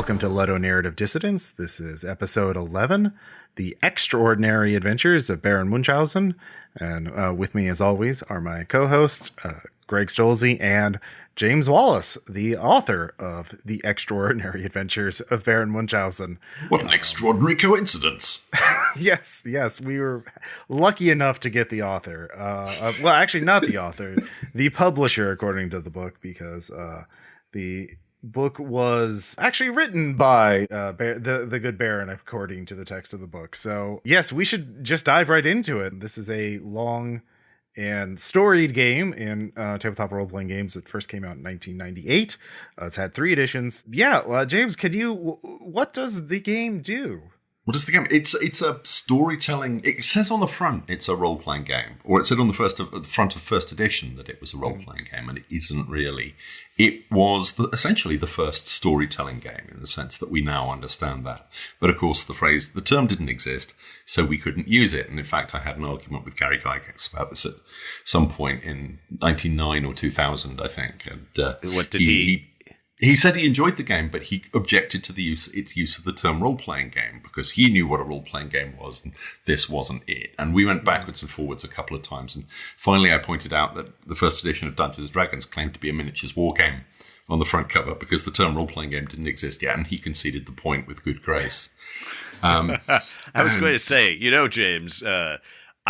Welcome to Ludonarrative Dissidents. This is episode 11, The Extraordinary Adventures of Baron Munchausen. And with me, as always, are my co-hosts, Greg Stolze and James Wallis, the author of The Extraordinary Adventures of Baron Munchausen. What an extraordinary coincidence. Yes, we were lucky enough to get the author. Well, actually, not the author, the publisher, according to the book, because the book was actually written by the good Baron, according to the text of the book. So, yes, we should just dive right into it. This is a long and storied game in tabletop role-playing games. It first came out in 1998. It's had 3 editions. Yeah, James, what does the game do? What is the game? It's a storytelling. It says on the front it's a role-playing game, or it said on the front of first edition that it was a role-playing game, and it isn't really. It was essentially the first storytelling game in the sense that we now understand that. But of course, the term didn't exist, so we couldn't use it. And in fact, I had an argument with Gary Gygax about this at some point in 1999 or 2000, I think. And what did he? He said he enjoyed the game, but he objected to its use of the term role-playing game because he knew what a role-playing game was, and this wasn't it. And we went backwards and forwards a couple of times, and finally I pointed out that the first edition of Dungeons & Dragons claimed to be a miniatures war game on the front cover because the term role-playing game didn't exist yet, and he conceded the point with good grace. I was going to say, James,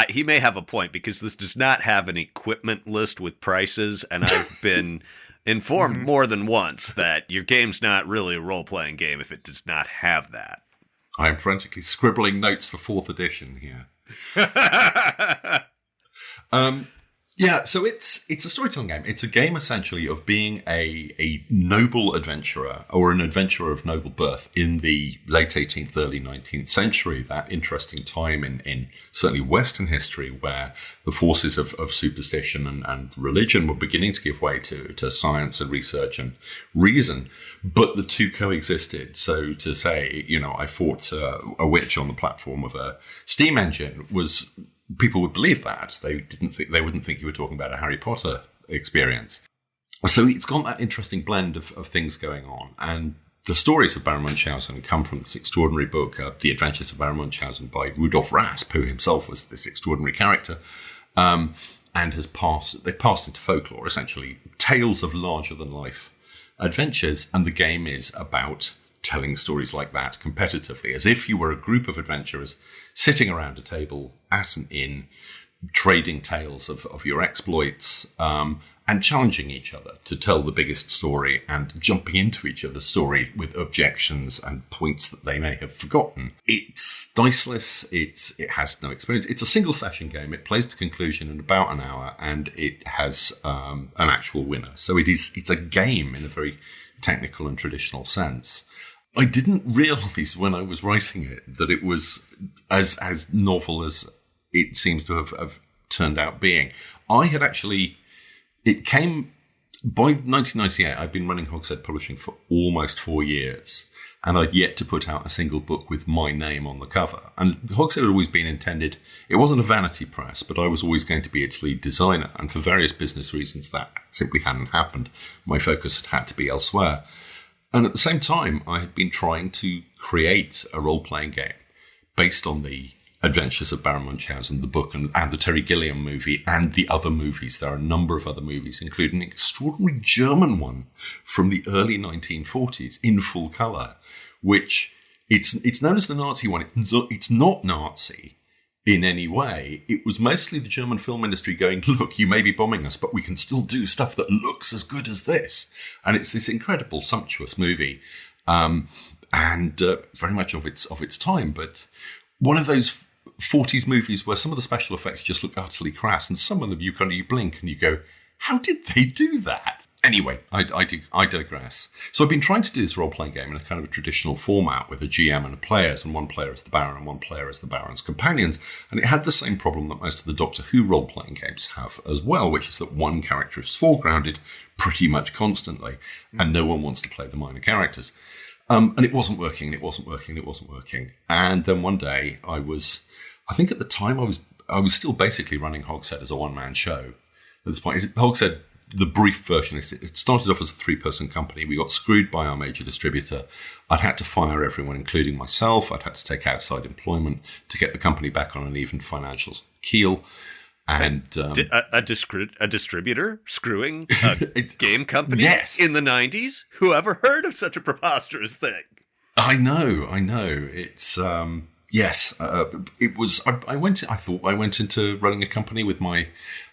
he may have a point because this does not have an equipment list with prices, and I've been informed more than once that your game's not really a role-playing game if it does not have that. I'm frantically scribbling notes for 4th edition here. So it's a storytelling game. It's a game essentially of being a noble adventurer or an adventurer of noble birth in the late 18th, early 19th century, that interesting time in certainly Western history where the forces of superstition and religion were beginning to give way to science and research and reason, but the two coexisted. So to say, I fought a witch on the platform of a steam engine was... People would believe that. They wouldn't think you were talking about a Harry Potter experience. So it's got that interesting blend of things going on. And the stories of Baron Munchausen come from this extraordinary book, The Adventures of Baron Munchausen by Rudolf Rasp, who himself was this extraordinary character, and they passed into folklore, essentially tales of larger-than-life adventures. And the game is about telling stories like that competitively, as if you were a group of adventurers sitting around a table at an inn, trading tales of your exploits, and challenging each other to tell the biggest story and jumping into each other's story with objections and points that they may have forgotten. It's diceless, it has no experience. It's a single session game. It plays to conclusion in about an hour, and it has an actual winner. So it's a game in a very technical and traditional sense. I didn't realise when I was writing it that it was as novel as it seems to have turned out being. It came, by 1998, I'd been running Hogshead Publishing for almost 4 years, and I'd yet to put out a single book with my name on the cover. And Hogshead had always been intended, it wasn't a vanity press, but I was always going to be its lead designer, and for various business reasons that simply hadn't happened. My focus had to be elsewhere. And at the same time, I had been trying to create a role-playing game based on the Adventures of Baron Munchausen, the book, and the Terry Gilliam movie, and the other movies. There are a number of other movies, including an extraordinary German one from the early 1940s in full colour, which it's known as the Nazi one. It's not Nazi in any way. It was mostly the German film industry going, look, you may be bombing us, but we can still do stuff that looks as good as this. And it's this incredible, sumptuous movie, and very much of its time. But one of those 40s movies where some of the special effects just look utterly crass, and some of them you blink and you go, how did they do that? Anyway, I digress. So I've been trying to do this role-playing game in a kind of a traditional format with a GM and a players, and one player is the Baron and one player is the Baron's companions. And it had the same problem that most of the Doctor Who role-playing games have as well, which is that one character is foregrounded pretty much constantly, and no one wants to play the minor characters. And it wasn't working. And then one day I think at the time I was still basically running Hogshead as a one-man show. At this point, Hogshead the brief version is it started off as a 3-person company. We got screwed by our major distributor. I'd had to fire everyone, including myself. I'd had to take outside employment to get the company back on an even financial keel. And a distributor screwing a game company Yes. in the 90s? Who ever heard of such a preposterous thing? I know. It's yes. It was. I thought I went into running a company with my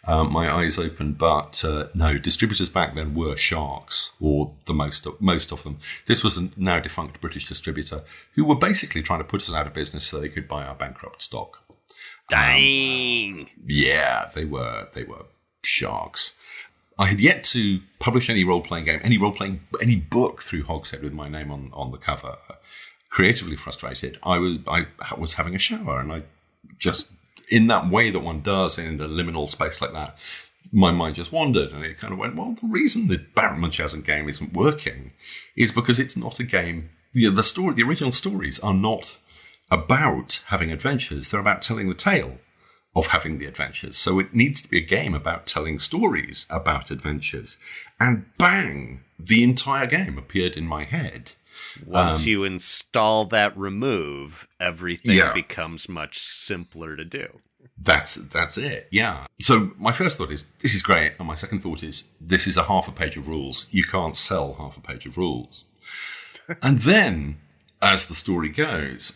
eyes open, but no. Distributors back then were sharks, or the most of them. This was a now defunct British distributor who were basically trying to put us out of business so they could buy our bankrupt stock. Dang. Yeah, they were sharks. I had yet to publish any role-playing game, any book through Hogshead with my name on the cover. Creatively frustrated, I was having a shower, and I just, in that way that one does in a liminal space like that, my mind just wandered, and it kind of went, well, the reason the Baron Munchausen game isn't working is because it's not a game. The original stories are not about having adventures. They're about telling the tale of having the adventures. So it needs to be a game about telling stories about adventures. And bang, the entire game appeared in my head. Once you install that remove, everything becomes much simpler to do. That's it, yeah. So my first thought is, this is great. And my second thought is, this is a half a page of rules. You can't sell half a page of rules. And then, as the story goes,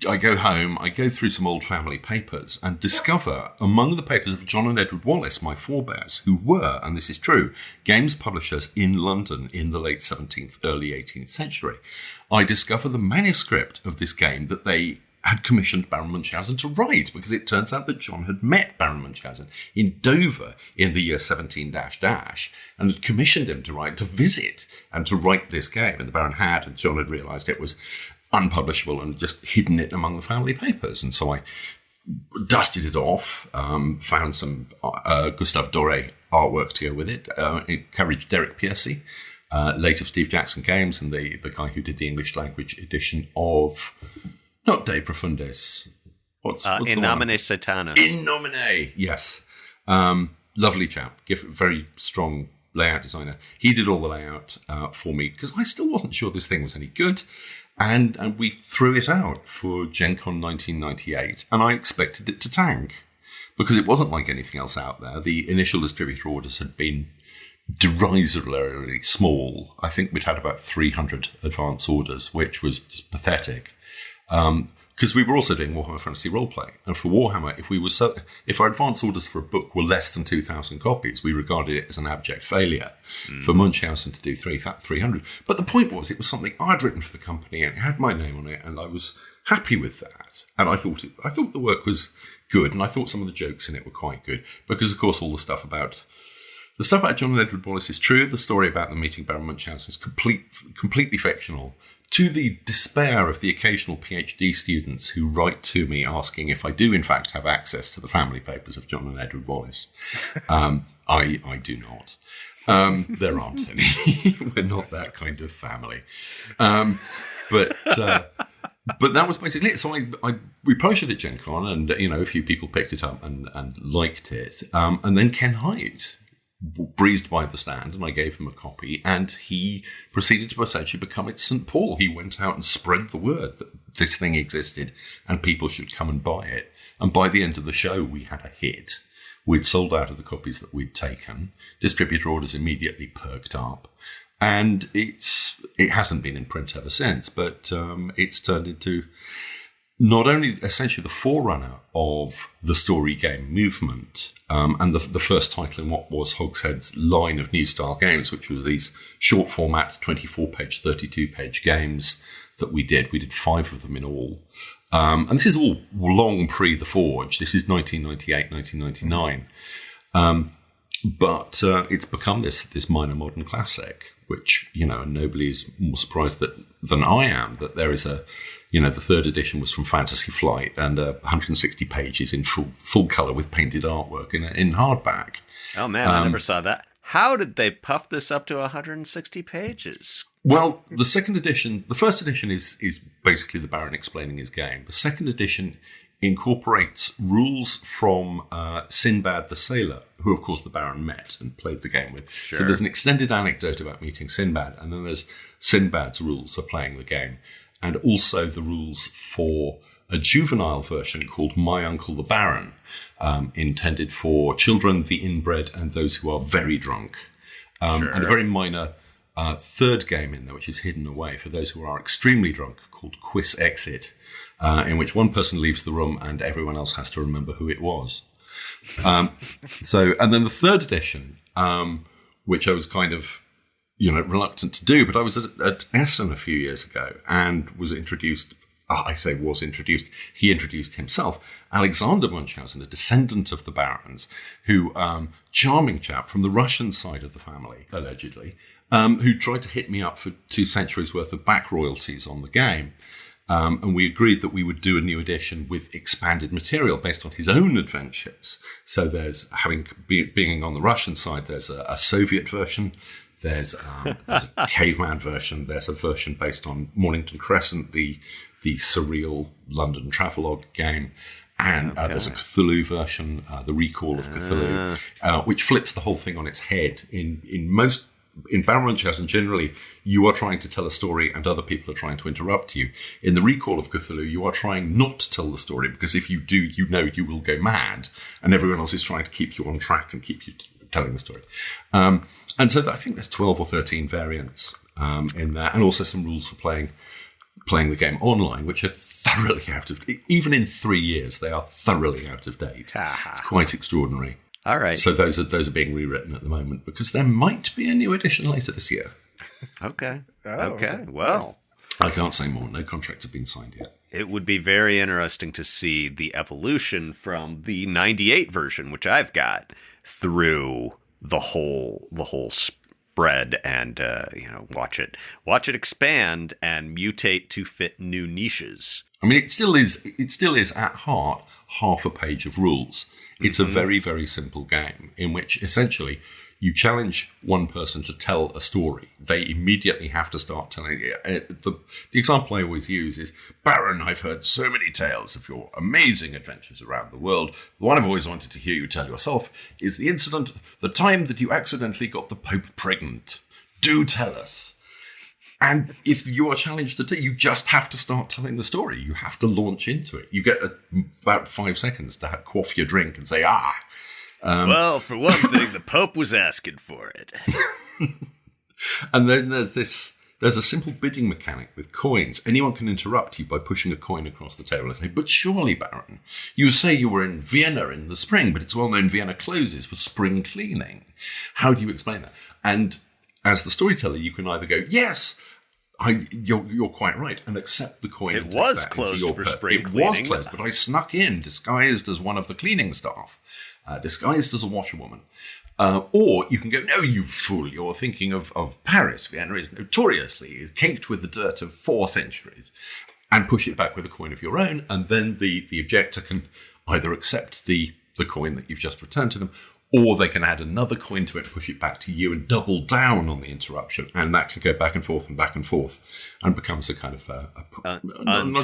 I go home, I go through some old family papers and discover among the papers of John and Edward Wallis, my forebears, who were, and this is true, games publishers in London in the late 17th, early 18th century, I discover the manuscript of this game that they had commissioned Baron Munchausen to write, because it turns out that John had met Baron Munchausen in Dover in the year 17 and had commissioned him to visit and to write this game. And the Baron had, and John had realised it was unpublishable and just hidden it among the family papers. And so I dusted it off, found some Gustave Doré artwork to go with it. It encouraged Derek Piercy, late of Steve Jackson Games, and the guy who did the English language edition of, not De Profundis, what's In Nomine Satana. In Nomine, yes. Lovely chap, very strong layout designer. He did all the layout for me, because I still wasn't sure this thing was any good. And we threw it out for Gen Con 1998, and I expected it to tank, because it wasn't like anything else out there. The initial distributor orders had been derisorily small. I think we'd had about 300 advance orders, which was just pathetic. Because we were also doing Warhammer Fantasy Roleplay. And for Warhammer, if our advance orders for a book were less than 2,000 copies, we regarded it as an abject failure. For Munchausen to do 300. But the point was, it was something I'd written for the company, and it had my name on it, and I was happy with that. And I thought the work was good, and I thought some of the jokes in it were quite good, because of course all the stuff about John and Edward Wallis is true. The story about them meeting Baron Munchausen is completely fictional, to the despair of the occasional PhD students who write to me asking if I do in fact have access to the family papers of John and Edward Wallis. I do not. There aren't any. We're not that kind of family. But that was basically it. So we published it at Gen Con, and a few people picked it up and liked it. And then Ken Hyde breezed by the stand, and I gave him a copy, and he proceeded to essentially become its St. Paul. He went out and spread the word that this thing existed and people should come and buy it. And by the end of the show, we had a hit. We'd sold out of the copies that we'd taken. Distributor orders immediately perked up. And it hasn't been in print ever since, but it's turned into not only essentially the forerunner of the story game movement, and the first title in what was Hogshead's line of new style games, which were these short format 24-page, 32-page games that we did. We did 5 of them in all. And this is all long pre The Forge. This is 1998, 1999. But it's become this minor modern classic, which, and nobody is more surprised than I am that there is the 3rd edition was from Fantasy Flight, and 160 pages in full color with painted artwork in hardback. Oh man, I never saw that. How did they puff this up to 160 pages? Well, the first edition is basically the Baron explaining his game. The second edition incorporates rules from Sinbad the Sailor, who, of course, the Baron met and played the game with. Sure. So there's an extended anecdote about meeting Sinbad, and then there's Sinbad's rules for playing the game, and also the rules for a juvenile version called My Uncle the Baron, intended for children, the inbred, and those who are very drunk. Sure. And a very minor third game in there, which is hidden away for those who are extremely drunk, called Quiz Exit, in which one person leaves the room and everyone else has to remember who it was. And then the third edition, which I was kind of, reluctant to do, but I was at Essen a few years ago and was introduced. He introduced himself, Alexander Munchausen, a descendant of the barons, who, charming chap from the Russian side of the family, allegedly, who tried to hit me up for 2 centuries worth of back royalties on the game. And we agreed that we would do a new edition with expanded material based on his own adventures. So there's, being on the Russian side, there's a Soviet version, there's a caveman version, there's a version based on Mornington Crescent, the surreal London travelogue game, and there's a Cthulhu version, the Recall of Cthulhu, which flips the whole thing on its head. In Baron Munchausen, generally, you are trying to tell a story and other people are trying to interrupt you. In the Recall of Cthulhu, you are trying not to tell the story, because if you do, you will go mad, and everyone else is trying to keep you on track and keep you telling the story. And so I think there's 12 or 13 variants in there, and also some rules for playing the game online, which are thoroughly out of date. Even in 3 years, they are thoroughly out of date. It's quite extraordinary. All right. So those are being rewritten at the moment, because there might be a new edition later this year. Okay. Oh, okay. Well, I can't say more. No contracts have been signed yet. it would be very interesting to see the evolution from the 98 version, which I've got, through the whole spread, and watch it expand and mutate to fit new niches. I mean, it still is at heart half a page of rules. It's a very, very simple game in which essentially you challenge one person to tell a story. They immediately have to start telling it. The example I always use is, Baron, I've heard so many tales of your amazing adventures around the world. The one I've always wanted to hear you tell yourself is the time that you accidentally got the Pope pregnant. Do tell us. And if you are challenged to you just have to start telling the story. You have to launch into it. You get about 5 seconds to quaff your drink and say, well, for one thing, the Pope was asking for it. And then there's a simple bidding mechanic with coins. Anyone can interrupt you by pushing a coin across the table and say, but surely, Baron, you say you were in Vienna in the spring, but it's well known Vienna closes for spring cleaning. How do you explain that? And as the storyteller, you can either go, yes, you're quite right, and accept the coin. It was closed for spring cleaning. It was closed, but I snuck in, disguised as one of the cleaning staff, disguised as a washerwoman. Or you can go, no, you fool, you're thinking of Paris. Vienna is notoriously caked with the dirt of 4 centuries, and push it back with a coin of your own, and then the objector can either accept the coin that you've just returned to them, or they can add another coin to it, push it back to you, and double down on the interruption. And that can go back and forth, and becomes a kind of not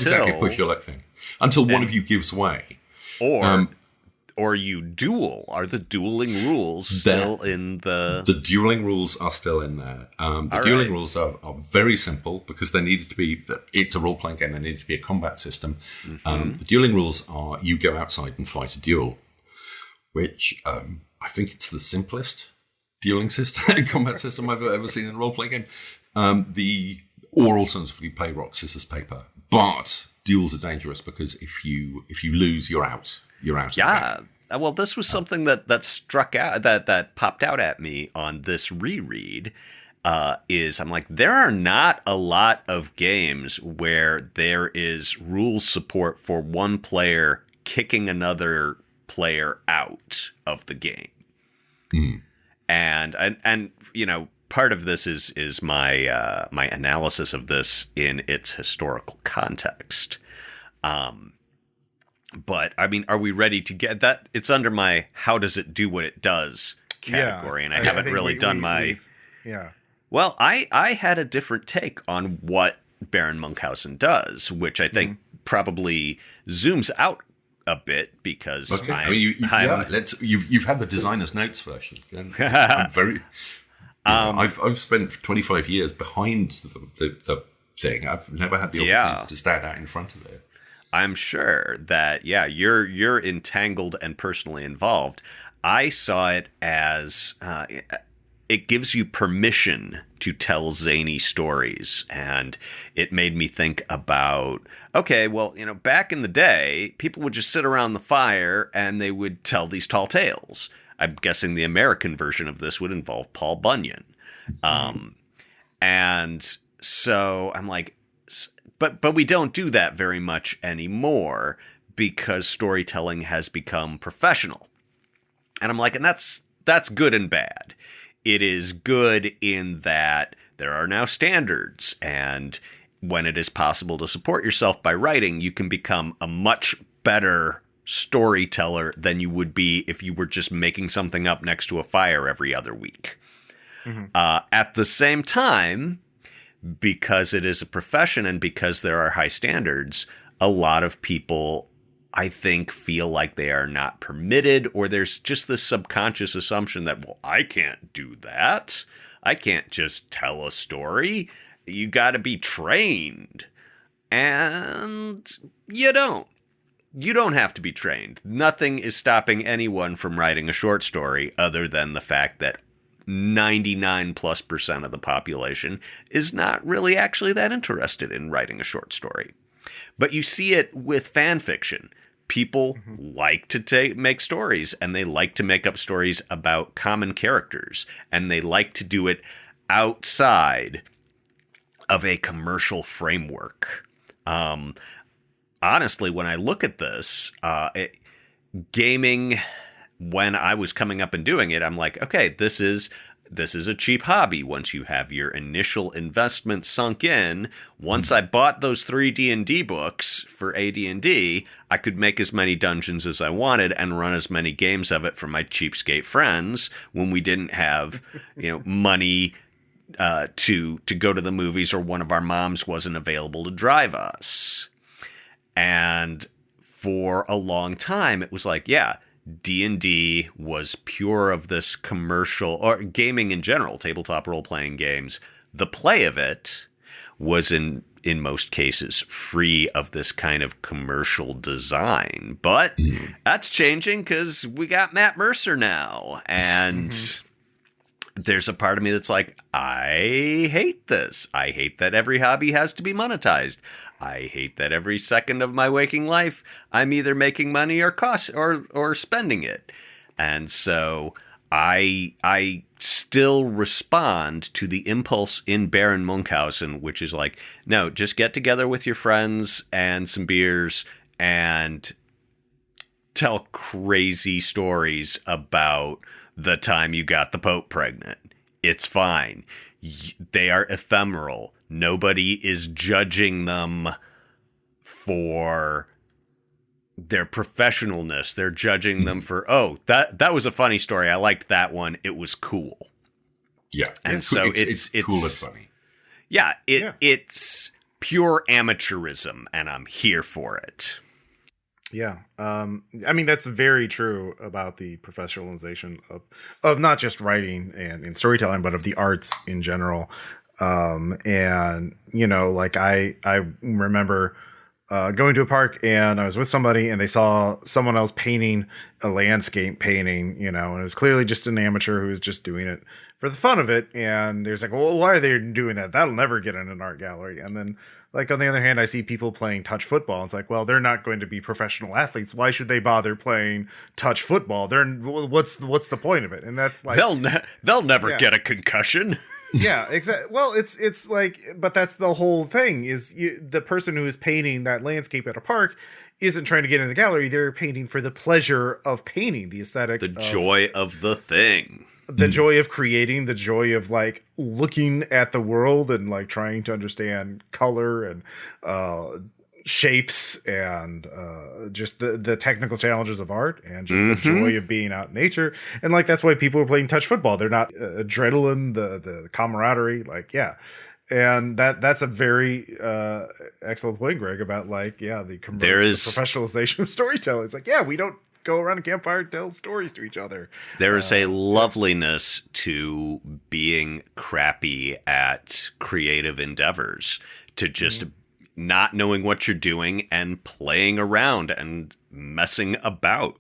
exactly a push your luck thing. Until one of you gives way. Or you duel. Are the dueling rules still in the... The dueling rules are still in there. The dueling rules are very simple, because there needed to be... It's a role-playing game. There needed to be a combat system. The dueling rules are, you go outside and fight a duel, which... I think it's the simplest dueling system, combat system I've ever seen in a role-playing game. Or alternatively, play rock, scissors, paper. But duels are dangerous, because if you lose, you're out. You're out. Yeah. Well, this was something that struck out, that popped out at me on this reread. Is I'm like, there are not a lot of games where there is rules support for one player kicking another player out of the game. And part of this is my my analysis of this in its historical context. But I mean, are we ready to get that? It's under my how does it do what it does category, and I haven't really done my... Well, I had a different take on what Baron Munchausen does, which I think probably zooms out a bit because Okay. I mean, you've had the designer's notes version. Then I'm very. I've spent 25 years behind the thing. I've never had the opportunity to stand out in front of it. I'm sure that you're entangled and personally involved. I saw it as it gives you permission to tell zany stories, and it made me think about, okay, well, back in the day, people would just sit around the fire and they would tell these tall tales. I'm guessing the American version of this would involve Paul Bunyan. And so I'm like, but we don't do that very much anymore because storytelling has become professional. And I'm like, and that's good and bad. It is good in that there are now standards, and when it is possible to support yourself by writing, you can become a much better storyteller than you would be if you were just making something up next to a fire every other week. Mm-hmm. At the same time, because it is a profession and because there are high standards, a lot of people, I think, feel like they are not permitted, or there's just this subconscious assumption that, well, I can't do that. I can't just tell a story. You got to be trained. And you don't. You don't have to be trained. Nothing is stopping anyone from writing a short story other than the fact that 99+% of the population is not really actually that interested in writing a short story. But you see it with fan fiction. People like to make stories, and they like to make up stories about common characters, and they like to do it outside of a commercial framework. Honestly, when I look at this, gaming, when I was coming up and doing it, I'm like, okay, this is a cheap hobby. Once you have your initial investment sunk in, once I bought those 3 D&D books for AD&D, I could make as many dungeons as I wanted and run as many games of it for my cheapskate friends when we didn't have, money to go to the movies, or one of our moms wasn't available to drive us. And for a long time, it was like, D&D was pure of this commercial, or gaming in general, tabletop role-playing games. The play of it was in most cases free of this kind of commercial design. But that's changing because we got Matt Mercer now. And there's a part of me that's like, I hate this. I hate that every hobby has to be monetized. I hate that every second of my waking life I'm either making money or spending it. And so I still respond to the impulse in Baron Munchausen, which is like, no, just get together with your friends and some beers and tell crazy stories about the time you got the Pope pregnant. It's fine. They are ephemeral. Nobody is judging them for their professionalness. They're judging them for, that was a funny story. I liked that one. It was cool. Yeah. And it's cool and funny. Yeah, it's pure amateurism, and I'm here for it. Yeah. I mean, that's very true about the professionalization of not just writing and storytelling, but of the arts in general. And, like I remember going to a park, and I was with somebody, and they saw someone else painting a landscape painting, and it was clearly just an amateur who was just doing it for the fun of it. And there's like, well, why are they doing that? That'll never get in an art gallery. And then, like, on the other hand, I see people playing touch football. It's like, well, they're not going to be professional athletes. Why should they bother playing touch football? What's the point of it? And that's like, they'll never get a concussion. Yeah, exactly. Well, it's like, but that's the whole thing is the person who is painting that landscape at a park isn't trying to get in the gallery. They're painting for the pleasure of painting, the aesthetic, the joy of the thing. The joy of creating, the joy of like looking at the world and like trying to understand color and shapes and just the technical challenges of art and just the joy of being out in nature. And like that's why people are playing touch football. They're not adrenaline, the camaraderie, like And that's a very excellent point, Greg, about like, yeah, the professionalization of storytelling. It's like, yeah, we don't go around a campfire and tell stories to each other. There is a loveliness to being crappy at creative endeavors, to just not knowing what you're doing and playing around and messing about.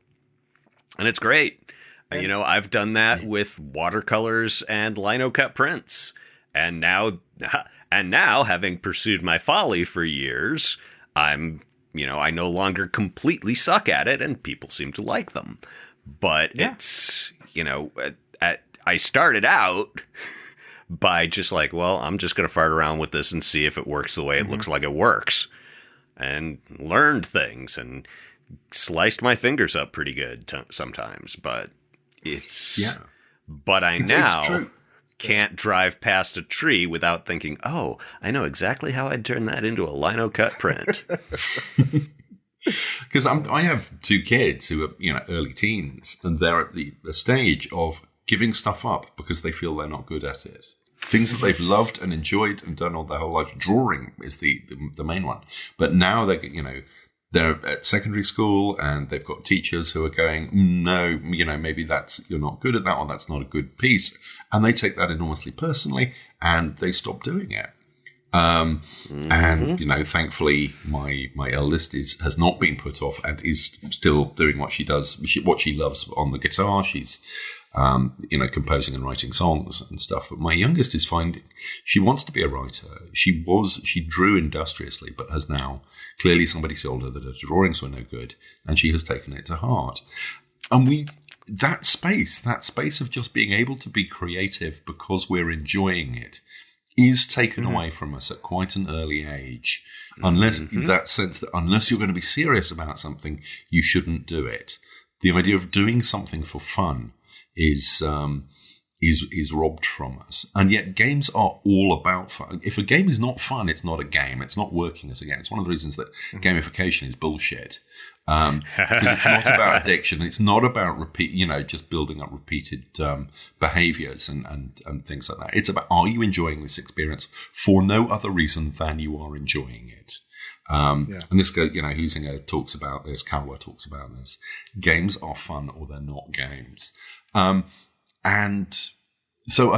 And it's great. You know, I've done that with watercolors and lino cut prints. And now having pursued my folly for years, I no longer completely suck at it, and people seem to like them. But it's, I started out by just like, well, I'm just going to fart around with this and see if it works the way it looks like it works. And learned things and sliced my fingers up pretty good sometimes. But now can't drive past a tree without thinking, oh, I know exactly how I'd turn that into a lino cut print. Because I have two kids who are, early teens, and they're at the stage of giving stuff up because they feel they're not good at it. Things that they've loved and enjoyed and done all their whole life. Drawing is the main one. But now they're at secondary school and they've got teachers who are going, no, maybe you're not good at that, or that's not a good piece. And they take that enormously personally and they stop doing it. And, thankfully my eldest has not been put off and is still doing what she does, what she loves on the guitar. She's, composing and writing songs and stuff. But my youngest is finding she wants to be a writer. She drew industriously, but has now clearly somebody told her that her drawings were no good, and she has taken it to heart. And that space of just being able to be creative because we're enjoying it is taken away from us at quite an early age. Unless that sense that unless you're going to be serious about something, you shouldn't do it. The idea of doing something for fun is robbed from us. And yet games are all about fun. If a game is not fun, it's not a game. It's not working as a game. It's one of the reasons that gamification is bullshit. Because it's not about addiction. It's not about just building up repeated behaviors and things like that. It's about, are you enjoying this experience for no other reason than you are enjoying it? And this guy, Huizinga talks about this, Kawa talks about this. Games are fun or they're not games. And so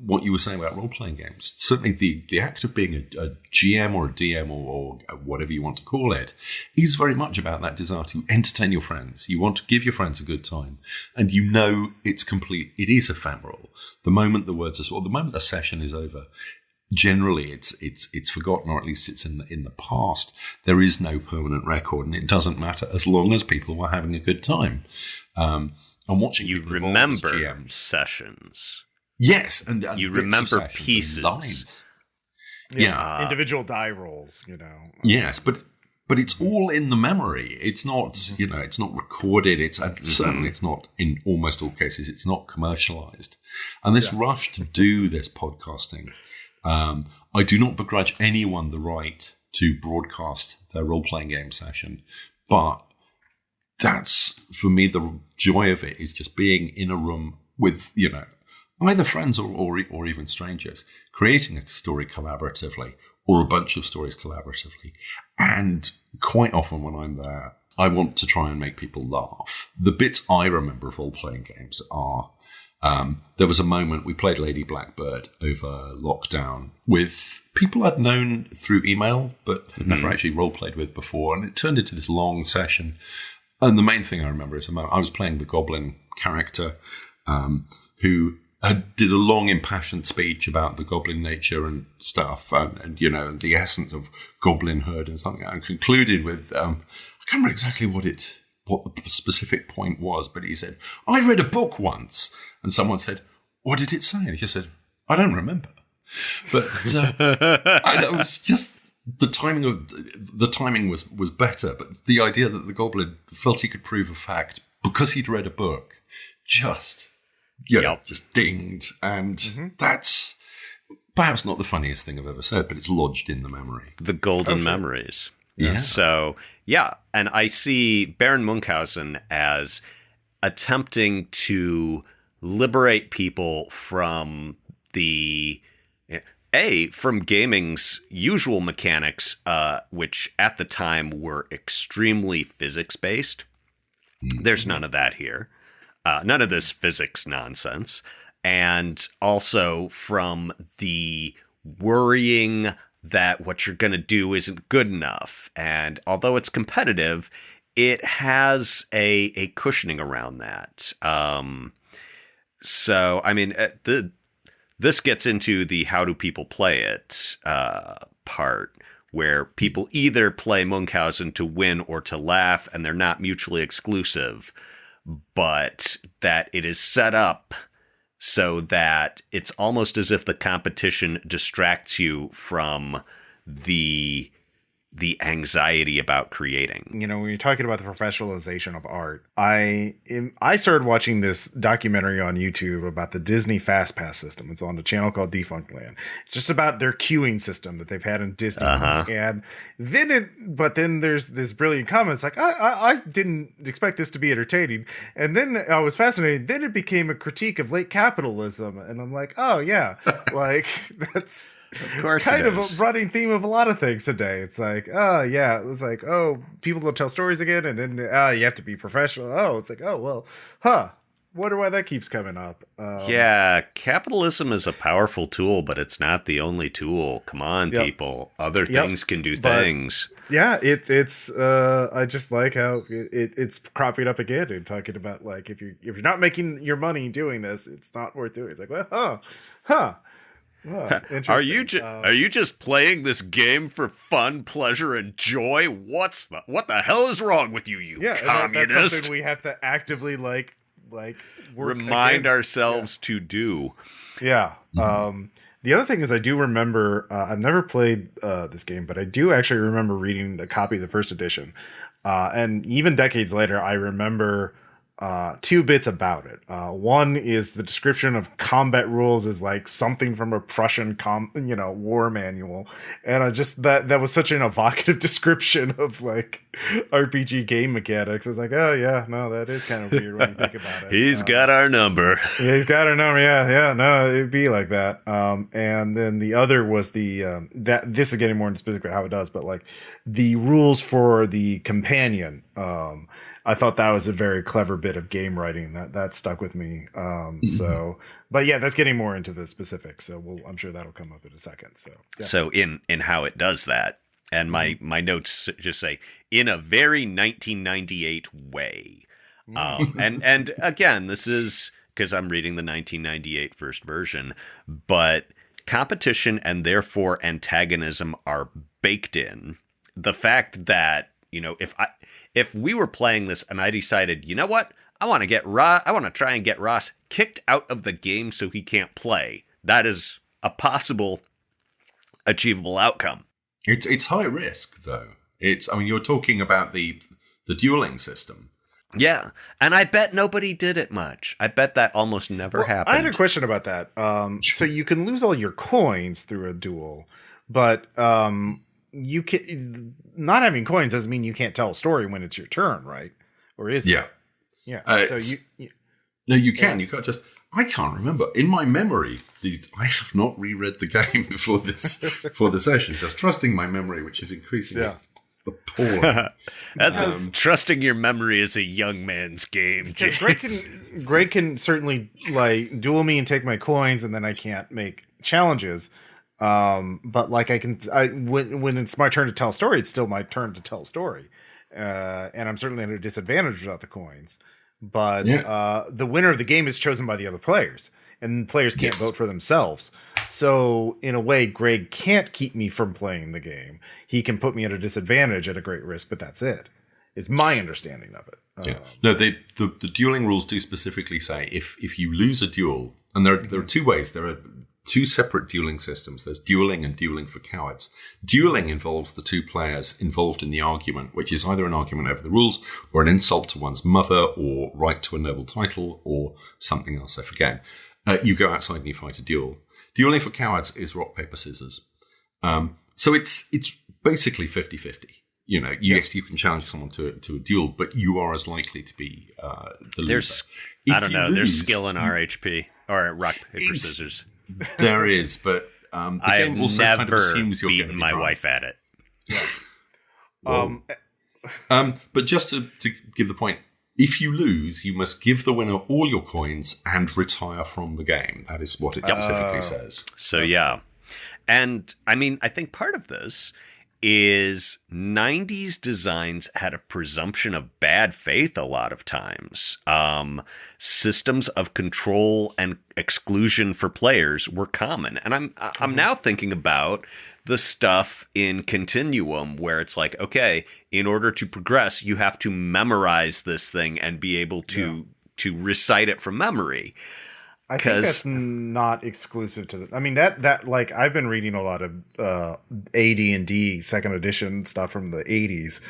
what you were saying about role-playing games, certainly the act of being a GM or a DM or whatever you want to call it, is very much about that desire to entertain your friends. You want to give your friends a good time. And it is ephemeral. The moment the moment the session is over, generally it's forgotten, or at least it's in the past. There is no permanent record, and it doesn't matter as long as people were having a good time. And watching you remember sessions. Yes, and you remember pieces. Lines. Individual die rolls, Yes, but it's all in the memory. It's not, it's not recorded. Certainly it's not, in almost all cases, it's not commercialized. And this rush to do this podcasting, I do not begrudge anyone the right to broadcast their role-playing game session, but that's, for me, the joy of it is just being in a room with, either friends or even strangers, creating a story collaboratively or a bunch of stories collaboratively. And quite often when I'm there, I want to try and make people laugh. The bits I remember of role-playing games are, there was a moment we played Lady Blackbird over lockdown with people I'd known through email, but had never actually role-played with before. And it turned into this long session. And the main thing I remember is I was playing the goblin character who did a long impassioned speech about the goblin nature and stuff and the essence of goblinhood and something. And concluded with, I can't remember exactly what the specific point was, but he said, I read a book once. And someone said, what did it say? And he just said, I don't remember. But it was just... The timing was better, but the idea that the goblin felt he could prove a fact because he'd read a book just dinged, and that's perhaps not the funniest thing I've ever said, but it's lodged in the memory. The golden memories. Yeah. So and I see Baron Munchausen as attempting to liberate people from the from gaming's usual mechanics, which at the time were extremely physics-based. There's none of that here. None of this physics nonsense. And also from the worrying that what you're going to do isn't good enough. And although it's competitive, it has a cushioning around that. So, I mean, this gets into the how do people play it part, where people either play Munchausen to win or to laugh, and they're not mutually exclusive, but that it is set up so that it's almost as if the competition distracts you from the anxiety about creating. You know, when you're talking about the professionalization of art, I started watching this documentary on YouTube about the Disney Fast Pass system. It's on a channel called Defunct Land. It's just about their queuing system that they've had in Disney. And then there's this brilliant comment. It's like, I didn't expect this to be entertaining. And then I was fascinated. Then it became a critique of late capitalism. And I'm like, oh yeah, like that's of course kind of a running theme of a lot of things today. It's like, oh yeah, it's like, oh, people don't tell stories again, and then you have to be professional. Oh, it's like, oh well, wonder why that keeps coming up. Yeah, capitalism is a powerful tool, but it's not the only tool. Come on, people, other things can do things. Yeah, it's I just like how it's cropping up again and talking about, like, if you're not making your money doing this, it's not worth doing. It's like, well, Oh, are you just playing this game for fun, pleasure, and joy? What the hell is wrong with you, communist? That's something we have to actively like remind ourselves to do. Yeah. The other thing is, I do remember, I've never played this game, but I do actually remember reading the copy of the first edition, and even decades later, I remember two bits about it. One is the description of combat rules is like something from a Prussian war manual, and I just that was such an evocative description of like RPG game mechanics. I was like, oh yeah, no, that is kind of weird when you think about it. He's got our number. Yeah, he's got our number. Yeah, no, it'd be like that. And then the other was the that this is getting more into specifically how it does, but like the rules for the companion. I thought that was a very clever bit of game writing that stuck with me. So, but yeah, that's getting more into the specifics. So I'm sure that'll come up in a second. So, yeah. So in how it does that, and my notes just say in a very 1998 way. And again, this is because I'm reading the 1998 first version, but competition and therefore antagonism are baked in. The fact that, you know, if we were playing this and I decided, you know what, I want to try and get Ross kicked out of the game so he can't play. That is a possible achievable outcome. It's high risk though. You're talking about the dueling system. Yeah, and I bet nobody did it much. I bet that almost never happened. I had a question about that. So you can lose all your coins through a duel, but you can not having coins doesn't mean you can't tell a story when it's your turn, right? Or is it? Yeah. No, you can. You can't just. I can't remember. In my memory, I have not reread the game before this session. Just trusting my memory, which is increasingly appalling. That's trusting your memory is a young man's game. Greg can certainly like duel me and take my coins, and then I can't make challenges. But like when it's my turn to tell a story, it's still my turn to tell a story. And I'm certainly at a disadvantage without the coins. But the winner of the game is chosen by the other players, and players can't vote for themselves. So in a way, Greg can't keep me from playing the game. He can put me at a disadvantage at a great risk, but that's it. Is my understanding of it. No, the dueling rules do specifically say if you lose a duel, and there are two ways. There are two separate dueling systems. There's dueling and dueling for cowards. Dueling involves the two players involved in the argument, which is either an argument over the rules or an insult to one's mother or right to a noble title or something else, I forget. You go outside and you fight a duel. Dueling for cowards is rock, paper, scissors. So it's basically 50-50. You know, yes, you can challenge someone to a duel, but you are as likely to be the loser. There's skill in RHP or rock, paper, scissors. There is, but The I have game also kind of never assumes you're beaten gonna be my right. wife at it. But just to give the point, if you lose, you must give the winner all your coins and retire from the game. That is what it specifically says. So yeah. And I mean, I think part of this is 90s designs had a presumption of bad faith a lot of times. Systems of control and exclusion for players were common. And I'm now thinking about the stuff in Continuum where it's like, okay, in order to progress, you have to memorize this thing and be able to recite it from memory. I think that's not exclusive to the. I mean that like I've been reading a lot of AD&D second edition stuff from the 80s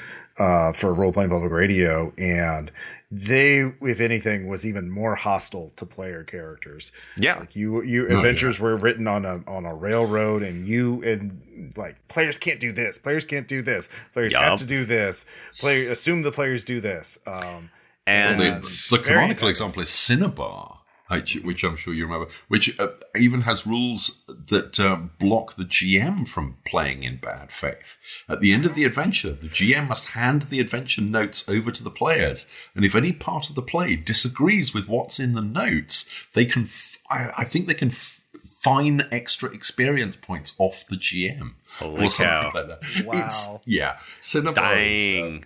for Role Playing Public Radio, and they, if anything, was even more hostile to player characters. Yeah, like adventures were written on a railroad, and like players can't do this, players can't do this, players have to do this. Assume the players do this. And the canonical example is Cinnabar. Which I'm sure you remember, which even has rules that block the GM from playing in bad faith. At the end of the adventure, the GM must hand the adventure notes over to the players, and if any part of the play disagrees with what's in the notes, they can. I think they can fine extra experience points off the GM. Holy or something cow! like that. Wow. Cinnabar. Dang.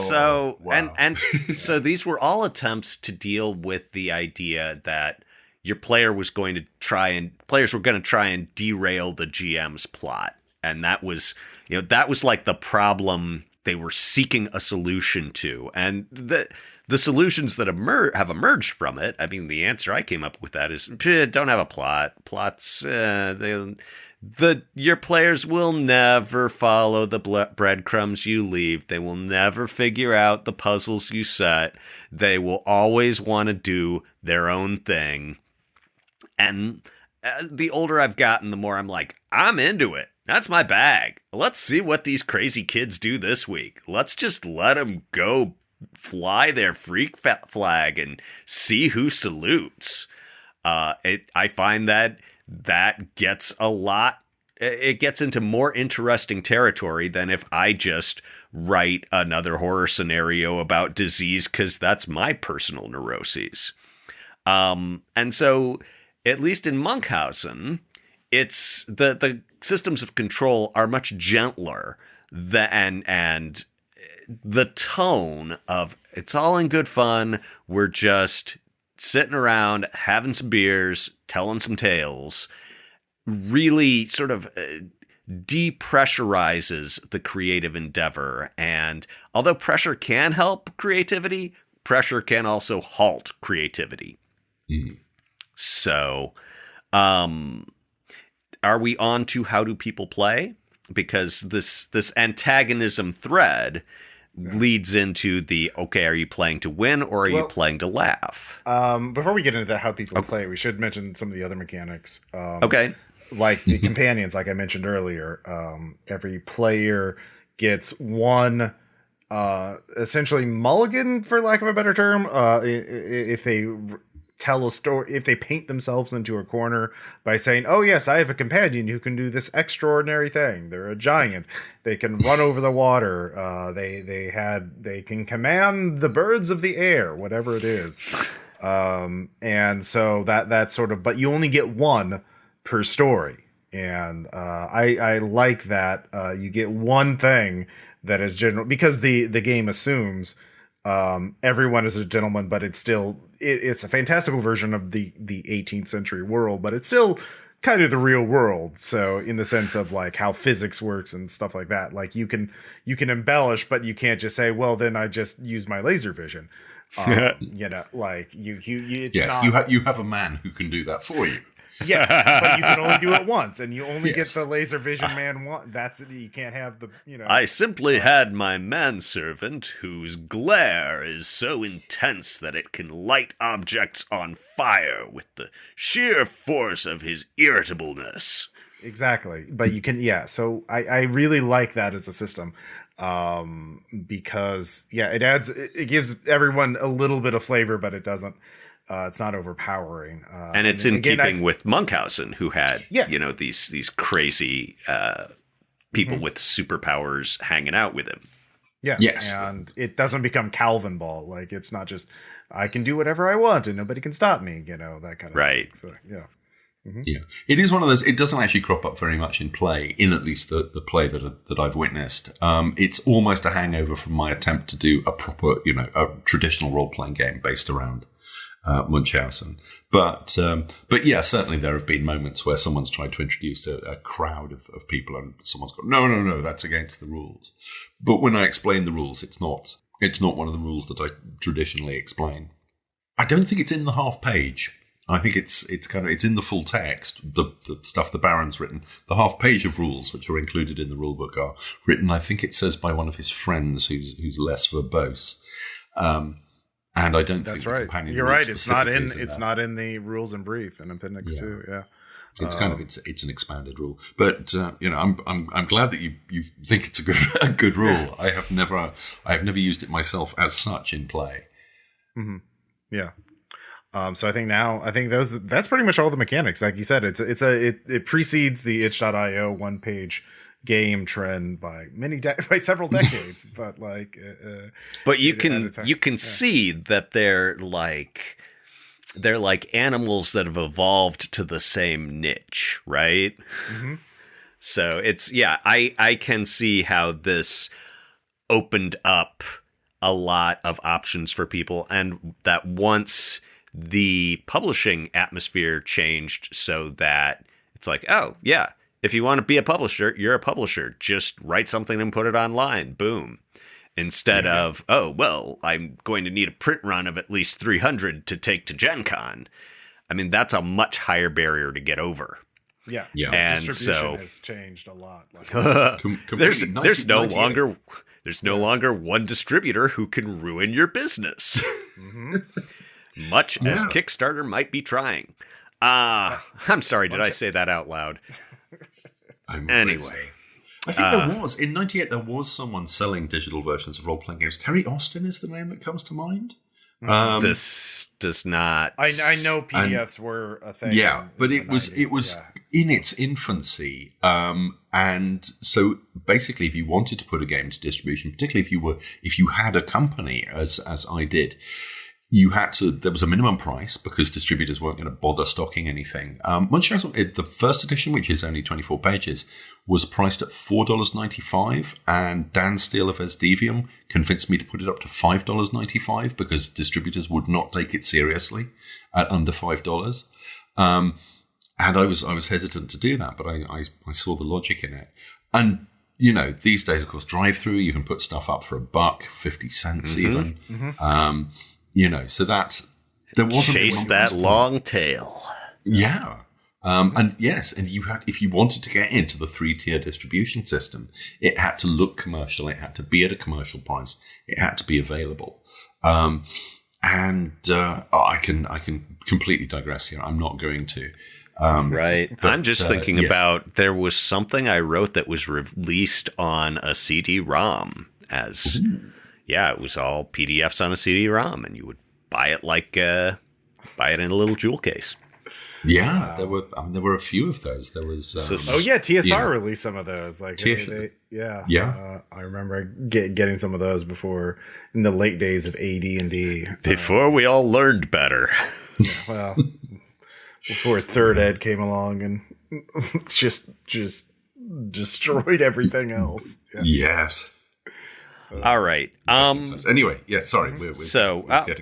So so these were all attempts to deal with the idea that your player was going to players were going to try and derail the GM's plot, and that was like the problem they were seeking a solution to, and the solutions that have emerged from it. I mean, the answer I came up with that is don't have a plot. Plots your players will never follow the breadcrumbs you leave. They will never figure out the puzzles you set. They will always want to do their own thing. And the older I've gotten, the more I'm like, I'm into it. That's my bag. Let's see what these crazy kids do this week. Let's just let them go fly their freak flag and see who salutes. I find that gets it gets into more interesting territory than if I just write another horror scenario about disease, because that's my personal neuroses. And so, at least in Munchausen, it's the systems of control are much gentler and the tone of it's all in good fun. We're just sitting around, having some beers, telling some tales, really sort of depressurizes the creative endeavor. And although pressure can help creativity, pressure can also halt creativity. Mm. So, are we on to how do people play? Because this antagonism thread leads into the, okay, are you playing to win or are you playing to laugh? Before we get into that, how people play, we should mention some of the other mechanics. Okay. Like the companions, like I mentioned earlier. Every player gets one essentially mulligan, for lack of a better term, if they tell a story, if they paint themselves into a corner by saying, oh yes, I have a companion who can do this extraordinary thing. They're a giant. They can run over the water. They can command the birds of the air, whatever it is. And so that sort of, but you only get one per story. And I like that you get one thing that is general, because the game assumes everyone is a gentleman, but it's still it's a fantastical version of the 18th century world, but it's still kind of the real world. So in the sense of like how physics works and stuff like that, like you can embellish, but you can't just say, well, then I just use my laser vision. You know, like you have a man who can do that for you. Yes, but you can only do it once, and you only get the laser vision man one. That's it. You can't have the, you know. I simply had my manservant, whose glare is so intense that it can light objects on fire with the sheer force of his irritableness. Exactly, but you can, So I really like that as a system, because it gives everyone a little bit of flavor, but it doesn't. It's not overpowering, and it's in keeping with Munchausen, who had these crazy people with superpowers hanging out with him. Yeah. Yes. And it doesn't become Calvin Ball. Like, it's not just, I can do whatever I want and nobody can stop me, that kind of thing. So, yeah. Mm-hmm. Yeah. It is one of those, it doesn't actually crop up very much in play, in at least the play that I've witnessed. It's almost a hangover from my attempt to do a proper, a traditional role-playing game based around Munchausen. But yeah, certainly there have been moments where someone's tried to introduce a crowd of people and someone's gone, no, that's against the rules. But when I explain the rules, it's not one of the rules that I traditionally explain. I don't think it's in the half page. I think it's in the full text, the stuff the Baron's written. The half page of rules, which are included in the rulebook, are written, I think it says, by one of his friends who's less verbose. And I don't think the companion. You're right. It's not in the rules and brief in Appendix 2. Yeah. It's it's an expanded rule, but I'm glad that you think it's a good rule. I have never used it myself as such in play. Mm-hmm. Yeah. So I think that's pretty much all the mechanics. Like you said, it precedes the itch.io one page game trend by several decades, but but you can see that they're like animals that have evolved to the same niche, right? Mm-hmm. So I can see how this opened up a lot of options for people, and that once the publishing atmosphere changed so that it's like, oh yeah, if you want to be a publisher, you're a publisher. Just write something and put it online. Boom. Instead of, oh, well, I'm going to need a print run of at least 300 to take to Gen Con. I mean, that's a much higher barrier to get over. Yeah. And distribution has changed a lot. There's no longer one distributor who can ruin your business. Mm-hmm. Much as Kickstarter might be trying. I'm sorry, did I say that out loud? Anyway. I think there was, in 98, there was someone selling digital versions of role-playing games. Terry Austin is the name that comes to mind. This does not... I know PDFs were a thing. Yeah, but it was in its infancy. And so basically, if you wanted to put a game to distribution, particularly if you had a company, as I did, there was a minimum price because distributors weren't going to bother stocking anything. Munchausen, the first edition, which is only 24 pages, was priced at $4.95, and Dan Steele of Esdevium convinced me to put it up to $5.95 because distributors would not take it seriously at under $5. And I was hesitant to do that, but I saw the logic in it. And these days, of course, drive-through, you can put stuff up for $1, 50 cents even. Mm-hmm. So that there wasn't chase that long tail. Yeah. And yes, and if you wanted to get into the 3-tier distribution system, it had to look commercial. It had to be at a commercial price. It had to be available. I can completely digress here. I'm not going to. Right. But, I'm just thinking about, there was something I wrote that was released on a CD-ROM as, it was all PDFs on a CD-ROM, and you would buy it buy it in a little jewel case. Yeah, there were a few of those. There was TSR released some of those. I remember getting some of those before, in the late days of AD&D. Before we all learned better. Before Third Ed came along and just destroyed everything else. Yeah. Yes. All right. Anyway, sorry.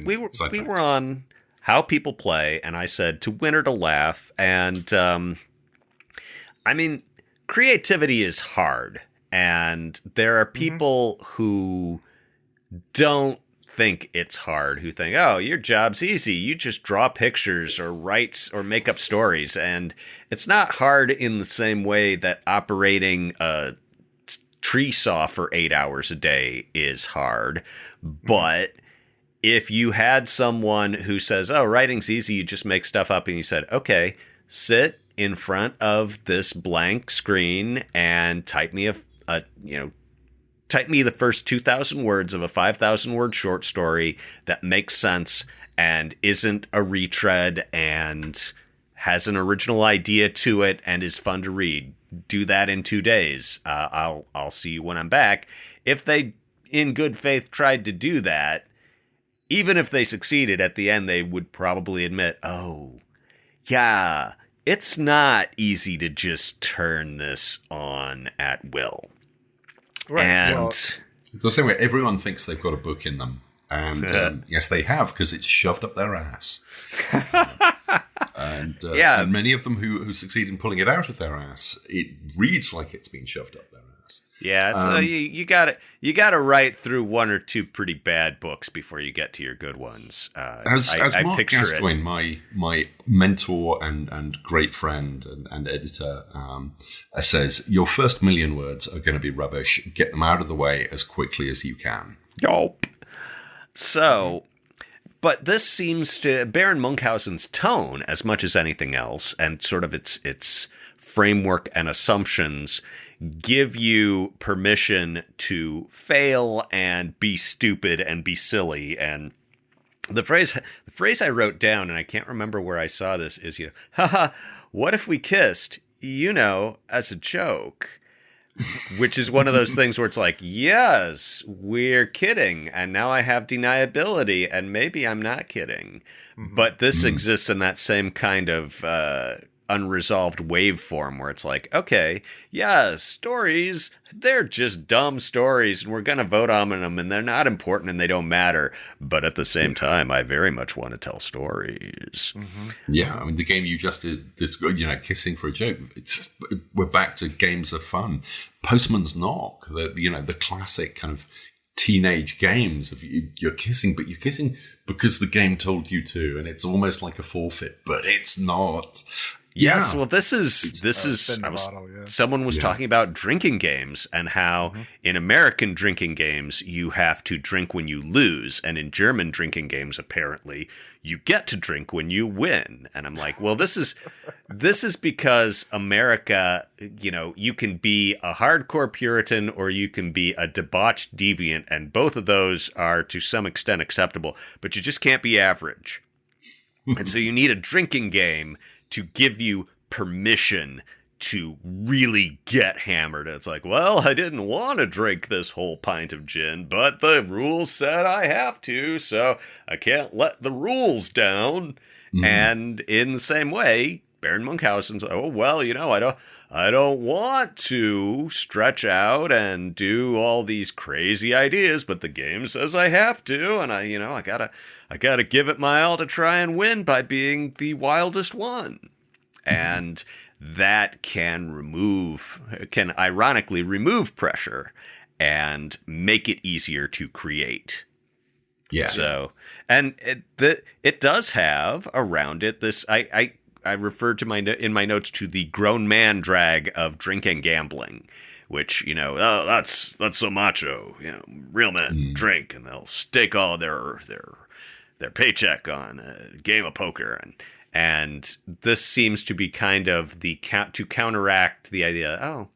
We were on how people play, and I said to win or to laugh. And I mean, creativity is hard, and there are people who don't think it's hard, who think, oh, your job's easy. You just draw pictures or write or make up stories. And it's not hard in the same way that operating a tree saw for 8 hours a day is hard. But if you had someone who says, oh, writing's easy, you just make stuff up, and you said, okay, sit in front of this blank screen and type me type me the first 2,000 words of a 5,000 word short story that makes sense and isn't a retread and has an original idea to it and is fun to read. Do that in 2 days. I'll see you when I'm back. If they, in good faith, tried to do that, even if they succeeded at the end, they would probably admit, oh, yeah, it's not easy to just turn this on at will. Right. And Well, It's the same way everyone thinks they've got a book in them. And yes, they have, because it's shoved up their ass. And many of them who succeed in pulling it out of their ass, it reads like it's been shoved up their ass. yeah, it's, you got to write through one or two pretty bad books before you get to your good ones. As Mark picture Gascoigne, my mentor and great friend and editor, says, your first million words are going to be rubbish. Get them out of the way as quickly as you can. Yup. So, but this seems to Baron Munchausen's tone, as much as anything else, and sort of its framework and assumptions, give you permission to fail and be stupid and be silly. And the phrase I wrote down, and I can't remember where I saw this, is, haha, what if we kissed, as a joke? Which is one of those things where it's like, yes, we're kidding, and now I have deniability, and maybe I'm not kidding. But this exists in that same kind of unresolved waveform where it's like, okay, yeah, stories, they're just dumb stories, and we're going to vote on them, and they're not important, and they don't matter. But at the same time, I very much want to tell stories. Yeah, I mean, the game you just did, this, kissing for a joke, we're back to games of fun. Postman's Knock, the classic kind of teenage games of you're kissing, but you're kissing because the game told you to, and it's almost like a forfeit, but it's not. Yes, well, this is someone was talking about drinking games and how in American drinking games you have to drink when you lose, and in German drinking games apparently you get to drink when you win. And I'm like, well, this is because America, you can be a hardcore Puritan or you can be a debauched deviant, and both of those are to some extent acceptable, but you just can't be average. And so you need a drinking game to give you permission to really get hammered. It's like, well, I didn't want to drink this whole pint of gin, but the rules said I have to, so I can't let the rules down. And in the same way, Baron Munchausen's, oh, well, I don't want to stretch out and do all these crazy ideas, but the game says I have to, and I gotta give it my all to try and win by being the wildest one. And that can ironically remove pressure and make it easier to create. Yes. So, and it does have around it this, I referred to in my notes to the grown man drag of drink and gambling, which, that's so macho. Real men drink and they'll stake all their paycheck on a game of poker. And this seems to be kind of to counteract the idea, oh,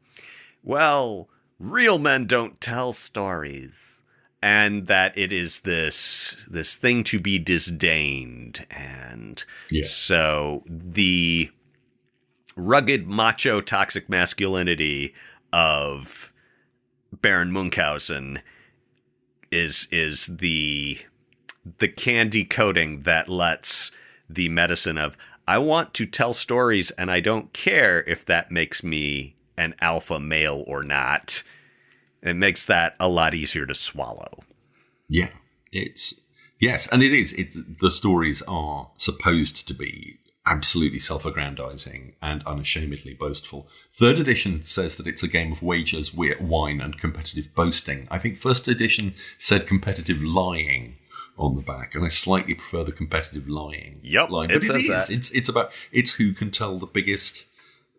well, real men don't tell stories, and that it is this thing to be disdained. And so the rugged macho toxic masculinity of Baron Munchausen is the candy coating that lets the medicine of, I want to tell stories and I don't care if that makes me an alpha male or not. It makes that a lot easier to swallow. Yeah, and it is. The stories are supposed to be absolutely self-aggrandizing and unashamedly boastful. Third edition says that it's a game of wagers, wine, and competitive boasting. I think first edition said competitive lying on the back, and I slightly prefer the competitive lying. Yep, line. But it's who can tell the biggest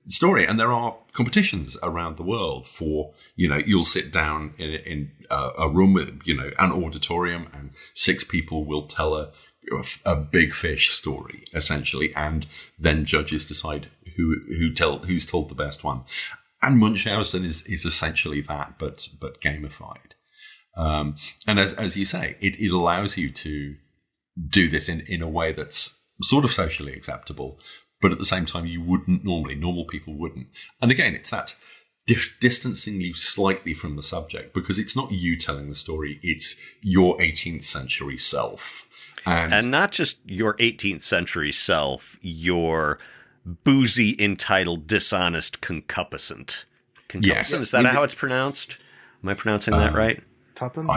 story, and there are competitions around the world for, you'll sit down in a room with, an auditorium, and 6 people will tell a big fish story essentially, and then judges decide who's told the best one. And Munchausen is essentially that, but gamified. And as you say, it allows you to do this in a way that's sort of socially acceptable, but at the same time you wouldn't normally. Normal people wouldn't. And again, it's that distancing you slightly from the subject, because it's not you telling the story, it's your 18th century self. And not just your 18th century self, your boozy, entitled, dishonest concupiscent. Yes. Is that how it's pronounced? Am I pronouncing that right? Tuppence?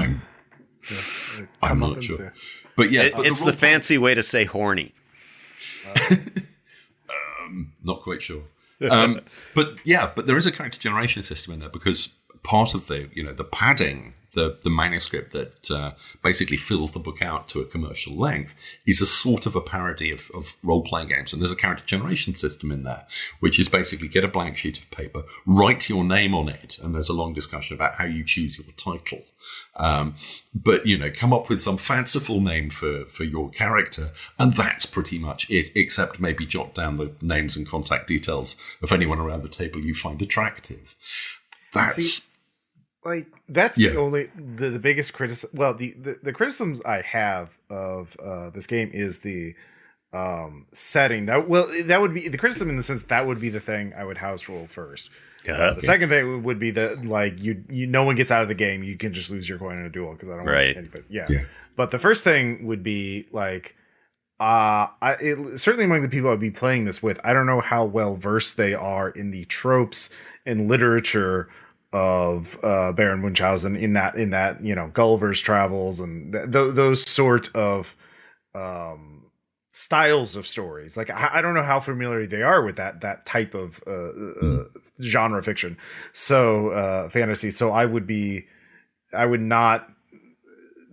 I'm not sure. But yeah, it's the fancy way to say horny. Not quite sure. But there is a character generation system in there, because part of the padding, the manuscript that basically fills the book out to a commercial length, is a sort of a parody of role-playing games. And there's a character generation system in there, which is basically get a blank sheet of paper, write your name on it, and there's a long discussion about how you choose your title. But come up with some fanciful name for your character, and that's pretty much it, except maybe jot down the names and contact details of anyone around the table you find attractive. That's the only the biggest criticism. Well, the criticisms I have of this game is the setting. That would be the criticism, in the sense that would be the thing I would house rule first. The second thing would be you no one gets out of the game. You can just lose your coin in a duel, because I don't want anybody. Yeah. But the first thing would be certainly among the people I'd be playing this with, I don't know how well versed they are in the tropes and literature of Baron Munchausen, in that Gulliver's Travels and those sort of styles of stories. I don't know how familiar they are with that type of genre fiction, so fantasy. So I would not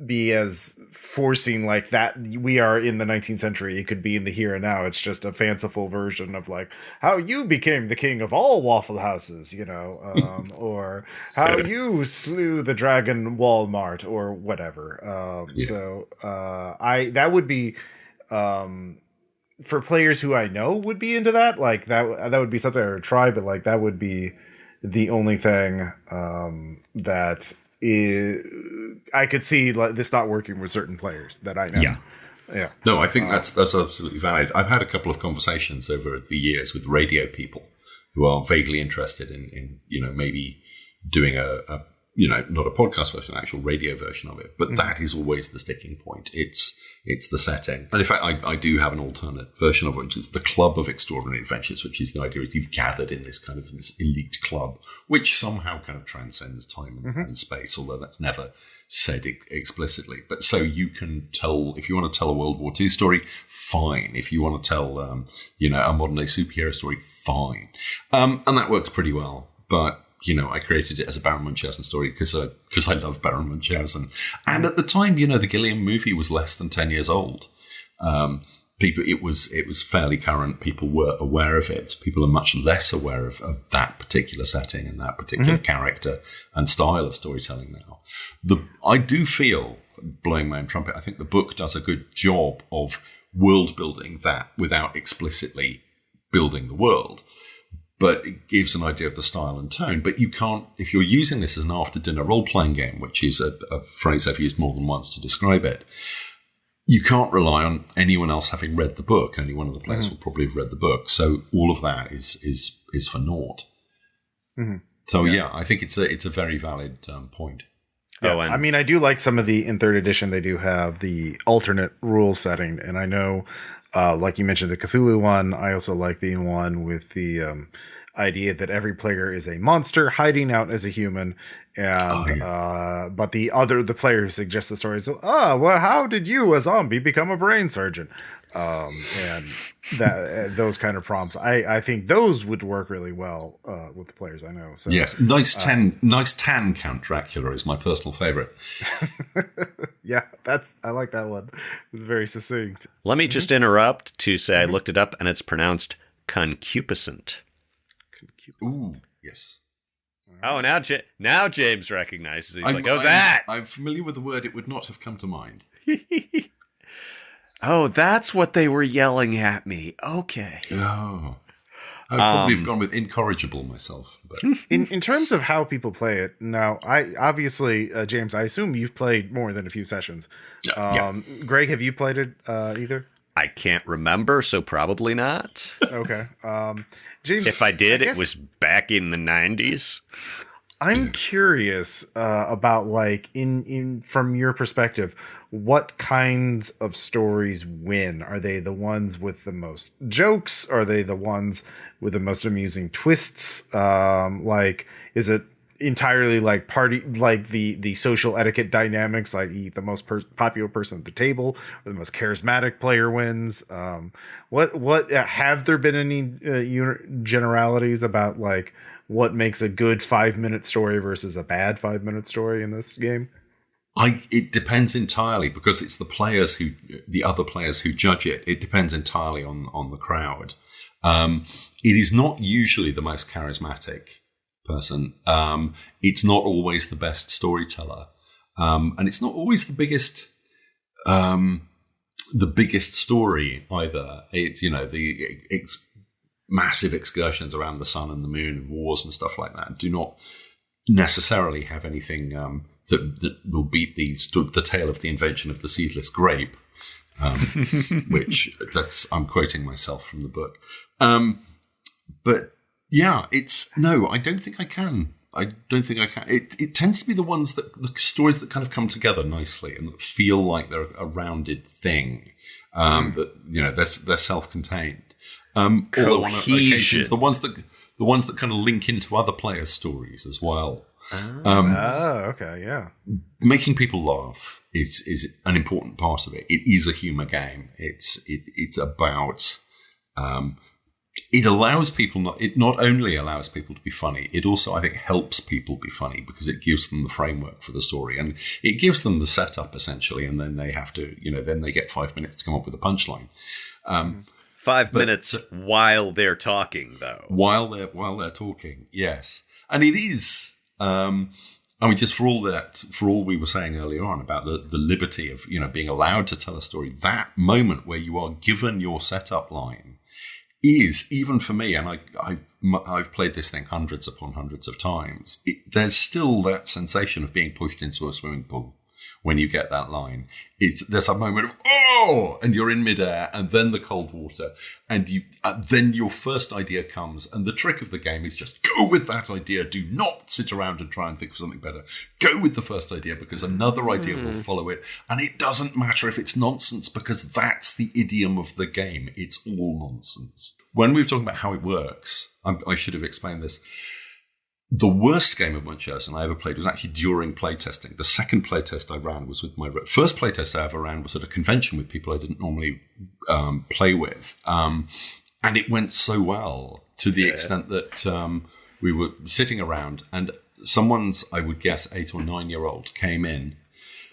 be as forcing like that. We are in the 19th century. It could be in the here and now. It's just a fanciful version of how you became the king of all waffle houses, or how you slew the dragon Walmart, or whatever. So that would be for players who I know would be into that. That would be something I would try, but that would be the only thing that I could see this not working with certain players that I know. Yeah. No, I think that's absolutely valid. I've had a couple of conversations over the years with radio people who are vaguely interested in maybe doing a not a podcast version, an actual radio version of it. But that is always the sticking point. It's the setting. And in fact, I do have an alternate version of it, which is the Club of Extraordinary Adventures, which is the idea is you've gathered in this elite club, which somehow kind of transcends time and space, although that's never said explicitly. But so you can tell, if you want to tell a World War II story, fine. If you want to tell, a modern day superhero story, fine. And that works pretty well. But I created it as a Baron Munchausen story because I love Baron Munchausen. And at the time, the Gilliam movie was less than 10 years old. It was fairly current. People were aware of it. People are much less aware of that particular setting and that particular character and style of storytelling now. I do feel, blowing my own trumpet, I think the book does a good job of world building that without explicitly building the world. But it gives an idea of the style and tone. But you can't, if you're using this as an after-dinner role-playing game, which is a phrase I've used more than once to describe it, you can't rely on anyone else having read the book. Only one of the players will probably have read the book. So all of that is for naught. So I think it's a very valid point. Yeah, I do like some of in third edition, they do have the alternate rule setting. And I know, like you mentioned, the Cthulhu one, I also like the one with the idea that every player is a monster hiding out as a human. And but the player who suggests the story is, how did you, a zombie, become a brain surgeon? And those kind of prompts, I think those would work really well with the players I know. So yes, nice tan Count Dracula is my personal favorite. Yeah, I like that one. It's very succinct. Let me just interrupt to say I looked it up and it's pronounced concupiscent. Ooh, yes. Oh, now James recognizes it. He's I'm familiar with the word. It would not have come to mind. Oh, that's what they were yelling at me. Okay. Oh. I'd probably have gone with incorrigible myself. But. In terms of how people play it, now, I obviously, James, I assume you've played more than a few sessions. Greg, have you played it either? I can't remember, so probably not. Okay. James, if I did, it was back in the 90s. I'm curious about, like, in from your perspective, what kinds of stories win? Are they the ones with the most jokes? Are they the ones with the most amusing twists? Like, is it entirely like party, like the social etiquette dynamics, like the most popular person at the table, or the most charismatic player wins? What have there been any generalities about, like, what makes a good 5-minute story versus a bad 5-minute story in this game? It depends entirely, because it's the other players who judge it. It depends entirely on the crowd. It is not usually the most charismatic person. It's not always the best storyteller, and it's not always the biggest story either. It's the massive excursions around the sun and the moon and wars and stuff like that do not necessarily have anything that will beat the tale of the invention of the seedless grape, which I'm quoting myself from the book. But yeah, I don't think I can. It tends to be the stories that kind of come together nicely and that feel like they're a rounded thing, that they're self-contained. Although on occasions, the ones that kind of link into other players' stories as well. Okay, yeah. Making people laugh is an important part of it. It is a humor game. It's about it allows people it not only allows people to be funny, it also, I think, helps people be funny, because it gives them the framework for the story and it gives them the setup essentially, and then they have to, then they get 5 minutes to come up with a punchline. 5 minutes while they're talking, though. While they're talking, yes. And it is, just for all we were saying earlier on about the liberty of, being allowed to tell a story, that moment where you are given your setup line is, even for me, and I've played this thing hundreds upon hundreds of times, there's still that sensation of being pushed into a swimming pool. When you get that line, there's a moment of, oh, and you're in midair, and then the cold water, and then your first idea comes, and the trick of the game is just go with that idea. Do not sit around and try and think of something better. Go with the first idea, because another idea will follow it, and it doesn't matter if it's nonsense, because that's the idiom of the game. It's all nonsense. When we were talking about how it works, I should have explained this. The worst game of Munchausen I ever played was actually during playtesting. The second playtest I ran was with first playtest I ever ran was at a convention with people I didn't normally play with. And it went so well to the extent that we were sitting around and someone's, I would guess, 8 or 9 year old came in,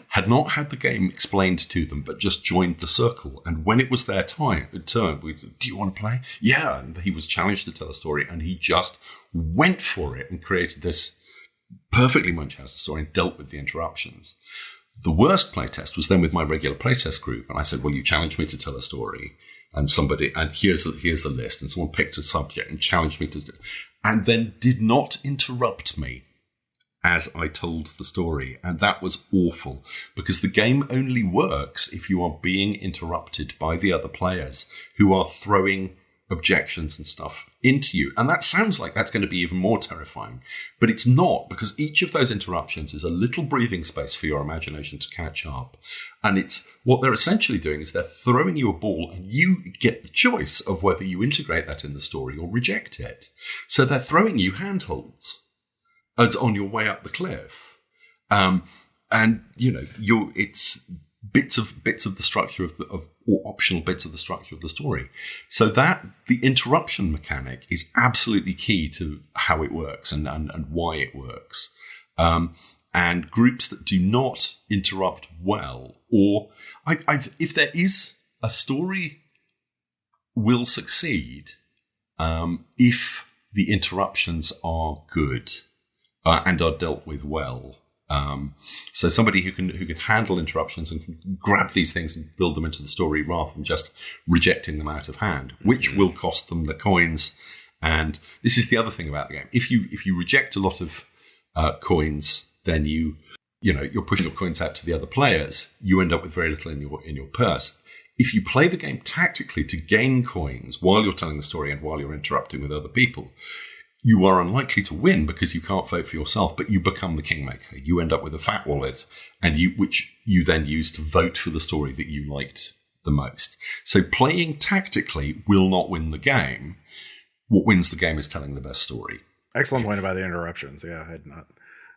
had not had the game explained to them, but just joined the circle. And when it was their turn, do you want to play? Yeah. And he was challenged to tell a story, and he just went for it and created this perfectly Munchausen story and dealt with the interruptions. The worst playtest was then with my regular playtest group. And I said, well, you challenged me to tell a story, and here's the list. And someone picked a subject and challenged me to, and then did not interrupt me as I told the story. And that was awful, because the game only works if you are being interrupted by the other players who are throwing objections and stuff into you. And that sounds like that's going to be even more terrifying, but it's not, because each of those interruptions is a little breathing space for your imagination to catch up. And it's what they're essentially doing is they're throwing you a ball, and you get the choice of whether you integrate that in the story or reject it. So they're throwing you handholds on your way up the cliff, and it's bits of the structure or optional bits of the structure of the story. So that the interruption mechanic is absolutely key to how it works and why it works. And groups that do not interrupt well, or if there is a story, will succeed if the interruptions are good. And are dealt with well. So somebody who can handle interruptions and can grab these things and build them into the story rather than just rejecting them out of hand, which will cost them the coins And this is the other thing about the game. If you reject a lot of coins, then you're pushing your coins out to the other players. You end up with very little in your purse. If you play the game tactically to gain coins while you're telling the story and while you're interrupting with other people, you are unlikely to win because you can't vote for yourself, but you become the kingmaker. You end up with a fat wallet, which you then use to vote for the story that you liked the most. So playing tactically will not win the game. What wins the game is telling the best story. Excellent point about the interruptions. Yeah,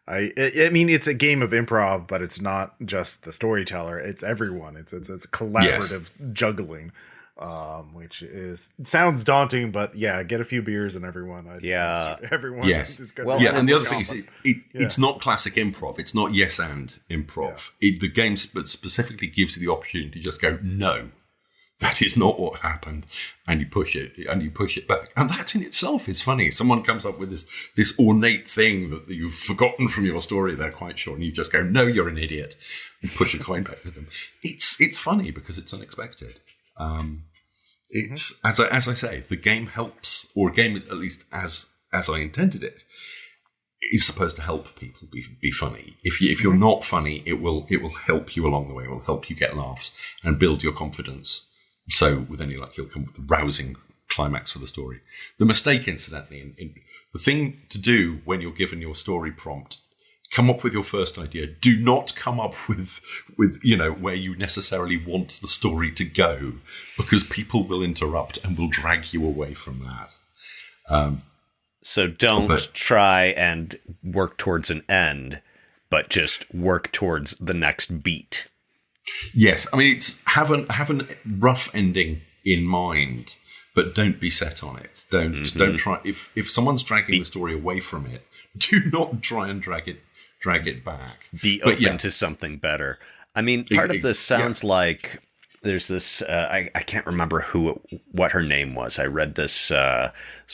I mean, it's a game of improv, but it's not just the storyteller. It's everyone. It's collaborative juggling, which sounds daunting, but yeah, get a few beers and everyone. Everyone. Yes. Is and the other thing is, it's not classic improv. It's not yes and improv. The game specifically gives you the opportunity to just go, no, that is not what happened, and you push it back, and that in itself is funny. Someone comes up with this ornate thing that you've forgotten from your story, they're quite sure, and you just go, no, you're an idiot, and push a coin back to them. It's funny because it's unexpected. It's as I say, the game helps, or a game at least as I intended it, is supposed to help people be funny. If you're not funny, it will help you along the way. It will help you get laughs and build your confidence. So with any luck, you'll come with a rousing climax for the story. The mistake, incidentally, the thing to do when you're given your story prompt, come up with your first idea. Do not come up with where you necessarily want the story to go, because people will interrupt and will drag you away from that. So don't try and work towards an end, but just work towards the next beat. Yes, I mean, it's have a rough ending in mind, but don't be set on it. Don't try. If someone's dragging the story away from it, do not try and drag it back. Be open to something better. I mean, part of this sounds like there's this. I can't remember what her name was. I read this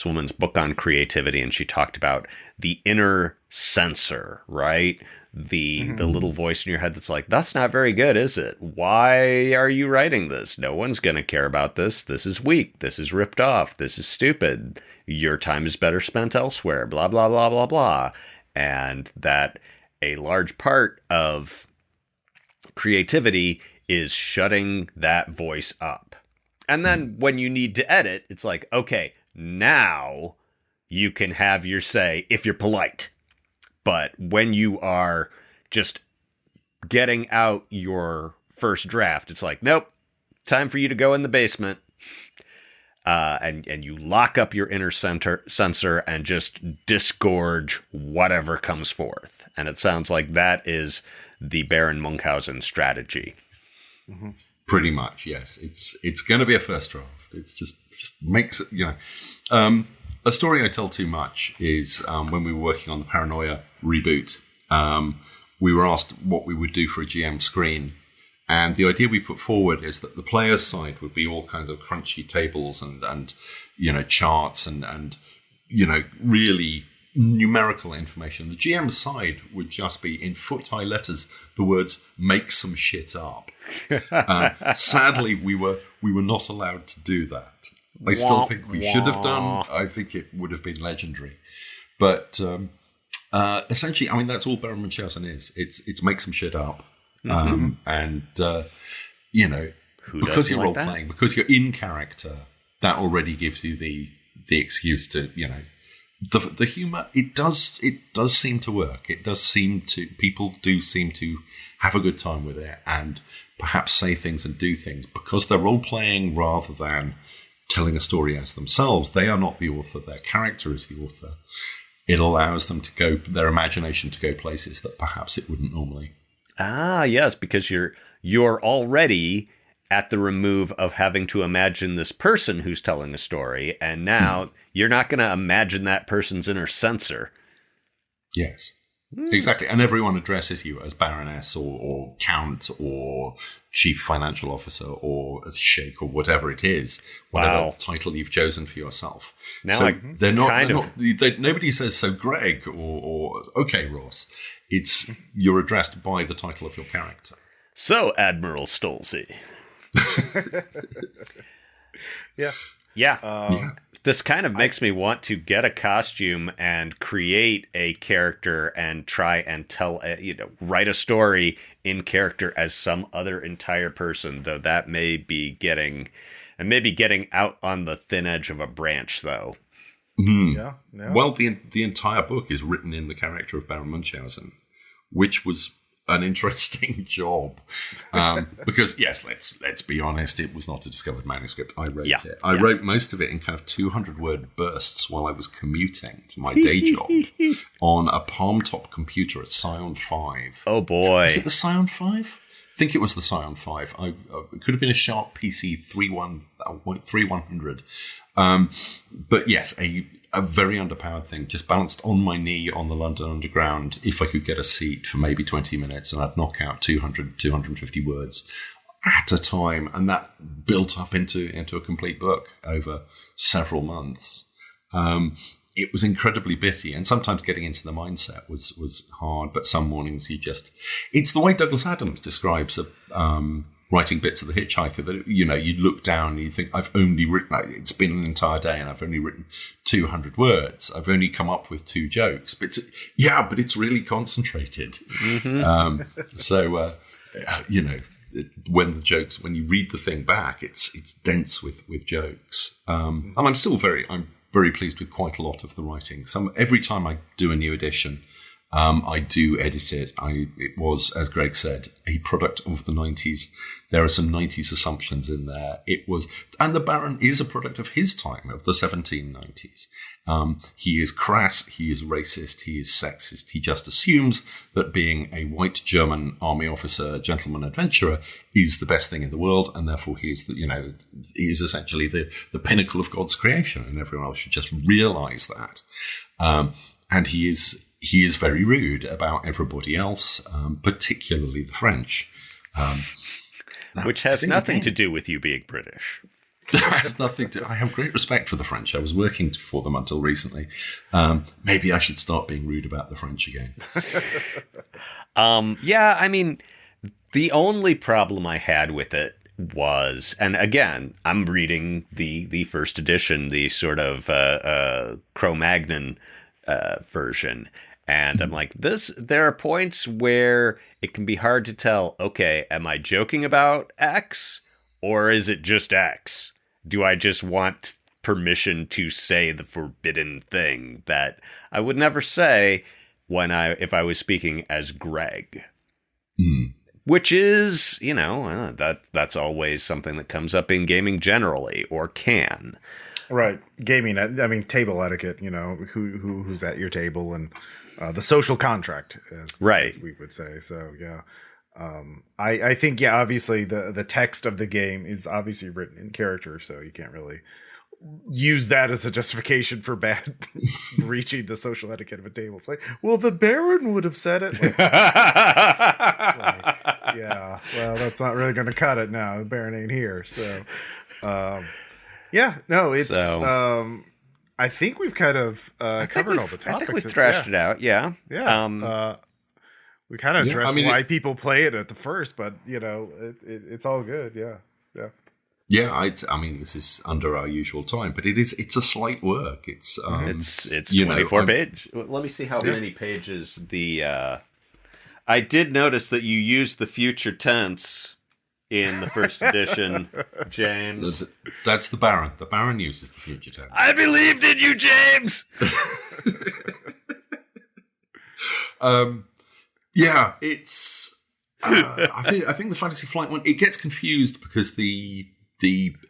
woman's book on creativity, and she talked about the inner censor, right? The little voice in your head that's like, that's not very good, is it? Why are you writing this? No one's going to care about this. This is weak. This is ripped off. This is stupid. Your time is better spent elsewhere. Blah, blah, blah, blah, blah. And that a large part of creativity is shutting that voice up. And then when you need to edit, it's like, okay, now you can have your say if you're polite. But when you are just getting out your first draft, it's like, nope, time for you to go in the basement. And you lock up your inner censor and just disgorge whatever comes forth. And it sounds like that is the Baron Munchausen strategy. Mm-hmm. Pretty much, yes. It's going to be a first draft. It's just makes it, a story I tell too much is when we were working on the Paranoia reboot, we were asked what we would do for a GM screen. And the idea we put forward is that the player's side would be all kinds of crunchy tables and charts and really numerical information. The GM's side would just be in foot-high letters the words "make some shit up." Sadly, we were not allowed to do that. I still think we should have done. I think it would have been legendary. But essentially, I mean, that's all Baron Munchausen is. It's make some shit up. Because you're role playing, because you're in character, that already gives you the excuse to, the humor. It does seem to work. People do seem to have a good time with it and perhaps say things and do things because they're role playing rather than telling a story as themselves. They are not the author. Their character is the author. It allows them to their imagination to go places that perhaps it wouldn't normally. Ah, yes, because you're already at the remove of having to imagine this person who's telling a story, and now you're not going to imagine that person's inner censor. Yes, exactly. And everyone addresses you as Baroness or Count or Chief Financial Officer or as Sheikh or whatever it is, whatever title you've chosen for yourself. Now so nobody says, so Greg or okay, Ross. You're addressed by the title of your character. So, Admiral Stolze. Yeah. Yeah. This kind of makes me want to get a costume and create a character and try and write a story in character as some other entire person, though that may be getting out on the thin edge of a branch, though. Yeah. Well, the entire book is written in the character of Baron Munchausen, which was an interesting job, because yes, let's be honest, it was not a discovered manuscript. I wrote it. I wrote most of it in kind of 200-word bursts while I was commuting to my day job on a palm-top computer, a Scion 5. Oh boy, is it the Scion 5? I think it was the Scion 5. It could have been a Sharp PC 3100. But yes, a very underpowered thing, just balanced on my knee on the London Underground. If I could get a seat for maybe 20 minutes, and I'd knock out 250 words at a time. And that built up into a complete book over several months. It was incredibly bitty, and sometimes getting into the mindset was hard, but some mornings it's the way Douglas Adams describes writing bits of The Hitchhiker, that, you look down and you think, I've only written, it's been an entire day and I've only written 200 words. I've only come up with 2 jokes, but it's really concentrated. Mm-hmm. When you read the thing back, it's dense with jokes. And I'm very pleased with quite a lot of the writing. Every time I do a new edition, I do edit it. It was, as Greg said, a product of the 90s. There are some 90s assumptions in there. And the Baron is a product of his time, of the 1790s. He is crass, he is racist, he is sexist. He just assumes that being a white German army officer, gentleman adventurer, is the best thing in the world, and therefore he is essentially the pinnacle of God's creation, and everyone else should just realize that. And he is very rude about everybody else, particularly the French. Which has nothing to do with you being British. Has nothing to. I have great respect for the French. I was working for them until recently. Maybe I should start being rude about the French again. The only problem I had with it was, and again, I'm reading the first edition, the sort of Cro-Magnon version. And I'm like, there are points where it can be hard to tell, okay, am I joking about X or is it just X? Do I just want permission to say the forbidden thing that I would never say if I was speaking as Greg? Which is, that's always something that comes up in gaming generally, or can. Right. Gaming, table etiquette, who's at your table, and the social contract, as we would say. So, yeah. I think, obviously the text of the game is obviously written in character, so you can't really use that as a justification for bad reaching the social etiquette of a table. It's like, well, the Baron would have said it. Well, that's not really going to cut it now. The Baron ain't here, so... I think we've kind of covered all the topics. I think we've thrashed it out, yeah. Yeah. We kind of addressed why people play it at the first, but, it's all good, yeah. Yeah, this is under our usual time, but it's a slight work. It's 24 pages. Let me see how many pages I did notice that you used the future tense in the first edition, James. That's the Baron. The Baron uses the future tense. I believed in you, James! It's... I think the Fantasy Flight one, it gets confused because the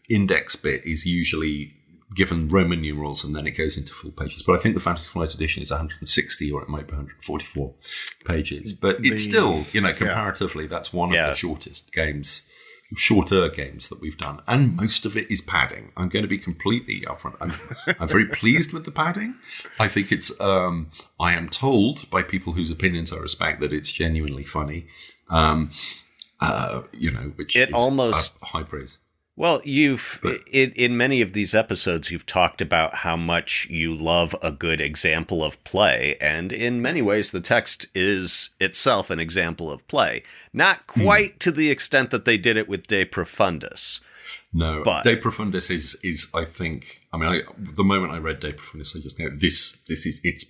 index bit is usually given Roman numerals and then it goes into full pages. But I think the Fantasy Flight edition is 160 or it might be 144 pages. But it's still, comparatively, that's one of the shorter games that we've done. And most of it is padding. I'm going to be completely upfront. I'm very pleased with the padding. I think it's, I am told by people whose opinions I respect that it's genuinely funny, which is almost high praise. Well, in many of these episodes, you've talked about how much you love a good example of play, and in many ways, the text is itself an example of play. Not quite to the extent that they did it with De Profundis. No, but De Profundis is I think, the moment I read De Profundis, I just know it's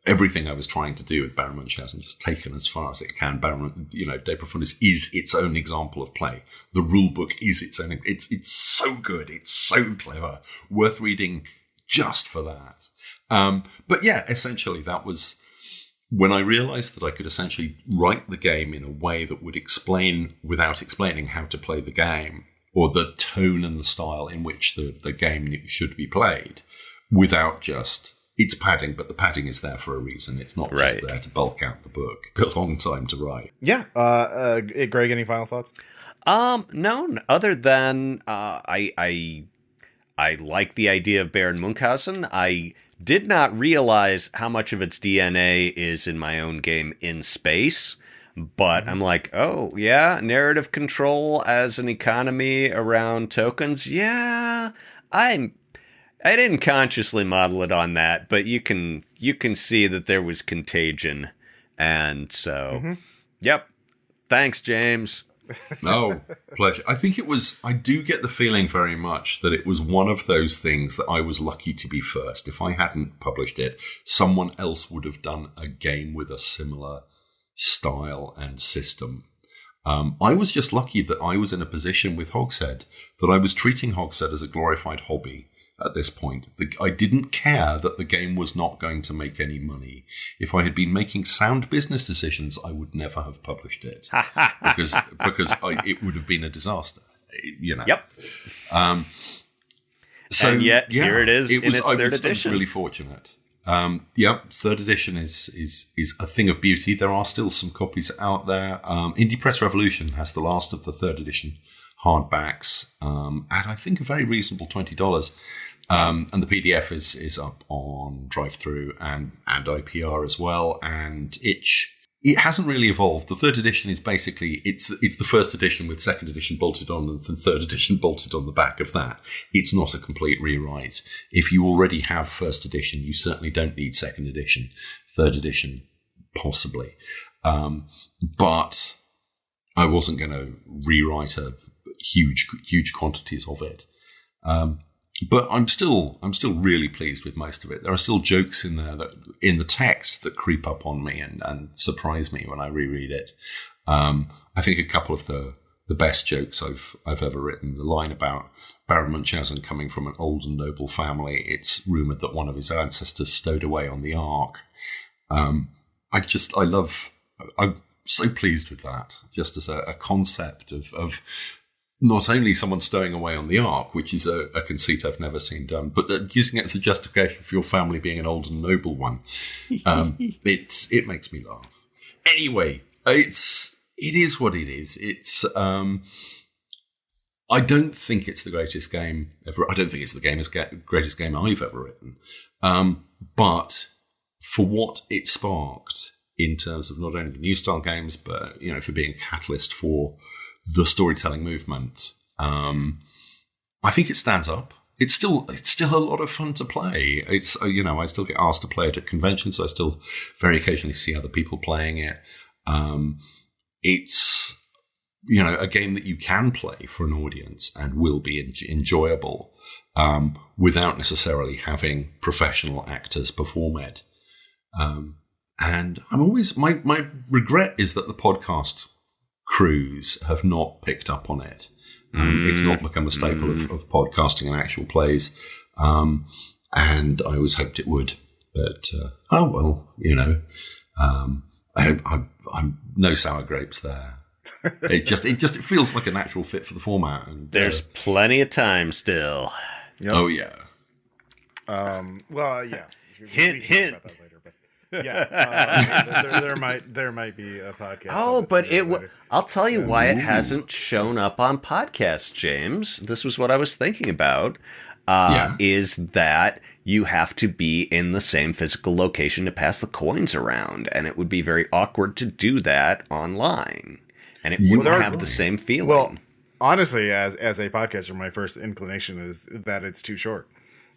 everything I was trying to do with Baron Munchausen, just taken as far as it can. De Profundis is its own example of play. The rule book is its own. It's so good. It's so clever. Worth reading just for that. But yeah, essentially that was when I realized that I could essentially write the game in a way that would explain without explaining how to play the game, or the tone and the style in which the game should be played, without just... It's padding, but the padding is there for a reason. It's not just there to bulk out the book. A long time to write. Yeah. Greg, any final thoughts? No, other than I like the idea of Baron Munchausen. I did not realize how much of its DNA is in my own game In Space. But I'm like, oh, yeah, narrative control as an economy around tokens. Yeah, I didn't consciously model it on that, but you can see that there was contagion. And so, Yep. Thanks, James. No, pleasure. I do get the feeling very much that it was one of those things that I was lucky to be first. If I hadn't published it, someone else would have done a game with a similar style and system. I was just lucky that I was in a position with Hogshead that I was treating Hogshead as a glorified hobby at this point. I didn't care that the game was not going to make any money. If I had been making sound business decisions, I would never have published it because it would have been a disaster. Yep. So and yet here it is. Its third edition. I was really fortunate. Third edition is a thing of beauty. There are still some copies out there. Indie Press Revolution has the last of the third edition hardbacks at I think a very reasonable $20. And the PDF is up on DriveThru and IPR as well, and Itch. It hasn't really evolved. The third edition is basically it's the first edition with second edition bolted on and third edition bolted on the back of that. It's not a complete rewrite. If you already have first edition, you certainly don't need second edition. Third edition, possibly. But I wasn't going to rewrite a huge quantities of it. But I'm still really pleased with most of it. There are still jokes in there in the text that creep up on me and surprise me when I reread it. I think a couple of the best jokes I've ever written. The line about Baron Munchausen coming from an old and noble family. It's rumored that one of his ancestors stowed away on the Ark. I'm so pleased with that. Just as a concept of not only someone stowing away on the Ark, which is a conceit I've never seen done, but using it as a justification for your family being an old and noble one. It makes me laugh. Anyway, it is what it is. It's I don't think it's the greatest game ever. I don't think it's the greatest game I've ever written. But for what it sparked in terms of not only the new style games, but for being a catalyst for the storytelling movement, I think it stands up. It's still a lot of fun to play. It's I still get asked to play it at conventions. I still very occasionally see other people playing it. It's a game that you can play for an audience and will be enjoyable without necessarily having professional actors perform it. And I'm always my regret is that the podcast crews have not picked up on it. It's not become a staple of podcasting and actual plays. And I always hoped it would. But, I'm no sour grapes there. It feels like a natural fit for the format. And, there's plenty of time still. Yep. Oh, yeah. Well, yeah. Hint. About that later, but yeah, there might be a podcast. Oh, but I'll tell you why it hasn't shown up on podcasts, James. This was what I was thinking about. Is that you have to be in the same physical location to pass the coins around, and it would be very awkward to do that online, and it wouldn't have the same feeling. Well, honestly, as a podcaster, my first inclination is that it's too short.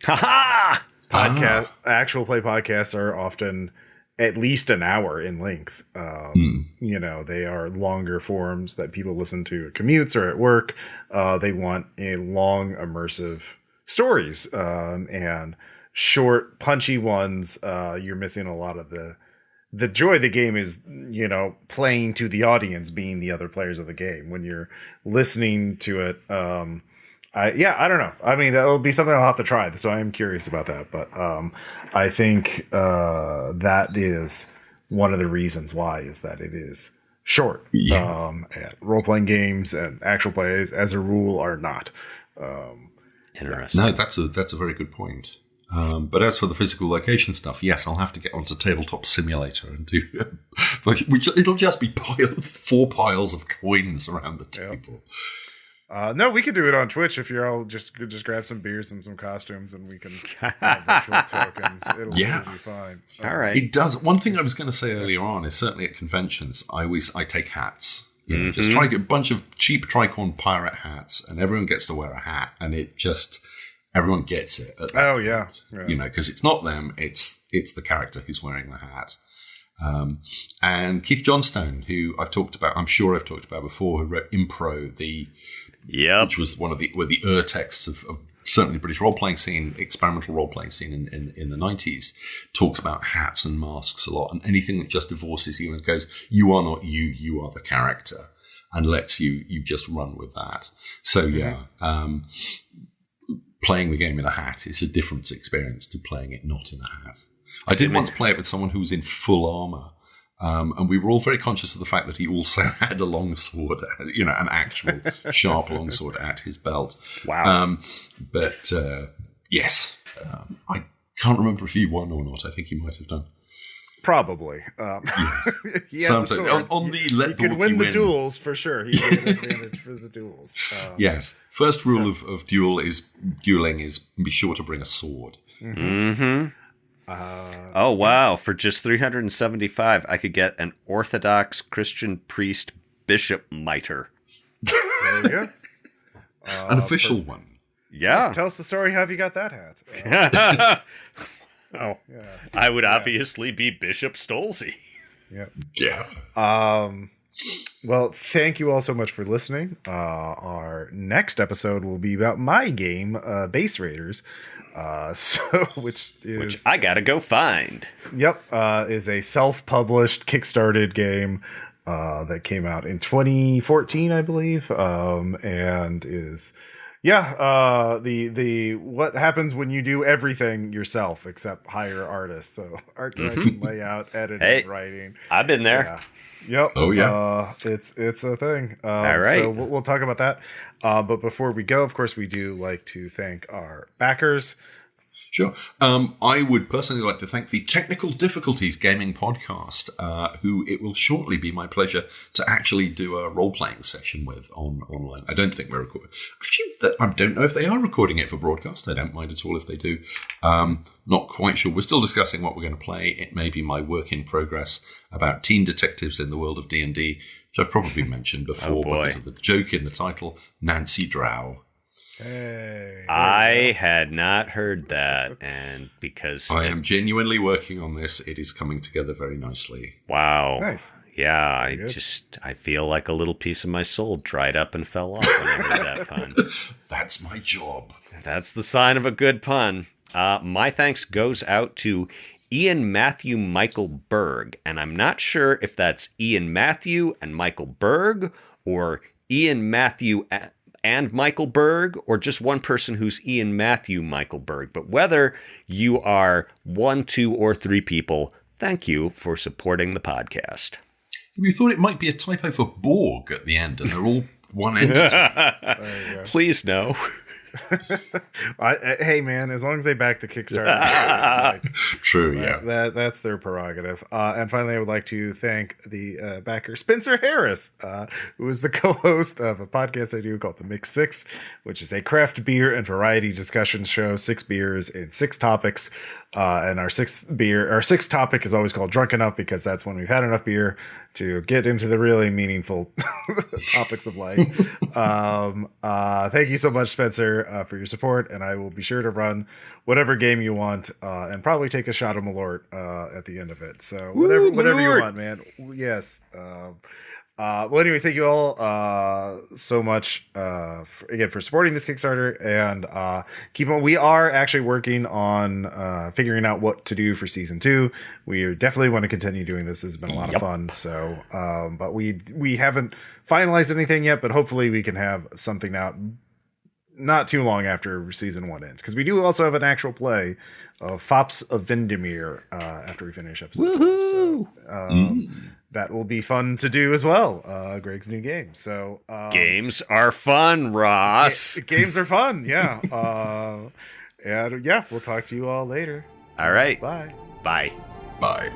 Ha Actual play podcasts are often at least an hour in length. You know, they are longer forms that people listen to at commutes or at work. They want a long, immersive stories, and short, punchy ones. You're missing a lot of the joy of the game is, you know, playing to the audience, being the other players of the game. When you're listening to it, I don't know. I mean, that'll be something I'll have to try. So I am curious about that. But I think that is one of the reasons why, is that it is short. Yeah. And role-playing games and actual plays, as a rule, are not. Interesting. No, that's a very good point. But as for the physical location stuff, yes, I'll have to get onto Tabletop Simulator and do, which it'll just be 4 piles of coins around the table. No, we could do it on Twitch if you're all just grab some beers and some costumes, and we can have virtual tokens. It'll be fine. All right. It does. One thing I was going to say earlier on is certainly at conventions, I take hats. You know, just try to get a bunch of cheap tricorn pirate hats, and everyone gets to wear a hat, and it just everyone gets it. At that point, you know, because it's not them; it's the character who's wearing the hat. And Keith Johnstone, who I'm sure I've talked about before, who wrote Impro, which was one of the texts of certainly the British role-playing scene, experimental role-playing scene in the 90s, talks about hats and masks a lot, and anything that just divorces you and goes, you are not you, you are the character, and lets you just run with that. So playing the game in a hat is a different experience to playing it not in a hat. I did once play it with someone who was in full armor. And we were all very conscious of the fact that he also had a longsword, you know, an actual sharp longsword at his belt. Wow. Yes. I can't remember if he won or not. I think he might have done. Probably. Yes. On the let he could win the duels for sure. He had an advantage for the duels. Yes. First rule of dueling is be sure to bring a sword. Mm-hmm. Oh, wow. For just $375, I could get an Orthodox Christian priest bishop mitre. There you go. An official one. Yeah. Tell us the story. How have you got that hat? I would obviously be Bishop Stolze. Yeah. Well, thank you all so much for listening. Our next episode will be about my game, Base Raiders. Which I gotta go find. Yep, is a self-published, kickstarted game that came out in 2014, I believe, and is the what happens when you do everything yourself except hire artists. So art direction, layout, editing, writing. I've been there. Yeah. Yep. Oh yeah. It's a thing. All right. So we'll talk about that. But before we go, of course, we do like to thank our backers. Sure. I would personally like to thank the Technical Difficulties Gaming Podcast, who it will shortly be my pleasure to actually do a role-playing session with online. I don't think we're recording. Actually, I don't know if they are recording it for broadcast. I don't mind at all if they do. Not quite sure. We're still discussing what we're going to play. It may be my work in progress about teen detectives in the world of D&D, which I've probably mentioned before because of the joke in the title, Nancy Drow. Hey, I had not heard that, and because I am genuinely working on this, it is coming together very nicely. Wow. Nice. Yeah, I feel like a little piece of my soul dried up and fell off when I heard that pun. That's my job. That's the sign of a good pun. My thanks goes out to Ian Matthew Michael Berg, and I'm not sure if that's Ian Matthew and Michael Berg, or Ian Matthew and Michael Berg, or just one person who's Ian Matthew Michael Berg. But whether you are 1, 2, or 3 people, thank you for supporting the podcast. We thought it might be a typo for Borg at the end, and they're all one entity. Please no. Hey man, as long as they back the Kickstarter, like, True, yeah. that's their prerogative. And finally, I would like to thank the backer Spencer Harris, who is the co-host of a podcast I do called The Mix Six, which is a craft beer and variety discussion show. 6 beers and 6 topics. And our sixth topic is always called Drunk Enough, because that's when we've had enough beer to get into the really meaningful topics of life. Thank you so much, Spencer, for your support, and I will be sure to run whatever game you want, and probably take a shot of Malort at the end of it. So whatever you want, man. Yes. Well, anyway, thank you all so much for supporting this Kickstarter, and keep on. We are actually working on figuring out what to do for season 2. We definitely want to continue doing this. This has been a lot of fun. So, but we haven't finalized anything yet, but hopefully we can have something out not too long after season 1 ends, because we do also have an actual play of Fops of Vindamere after we finish episode 12. So, that will be fun to do as well. Greg's new game. So games are fun, Ross. Games are fun. Yeah. And yeah, we'll talk to you all later. All right. Bye. Bye. Bye.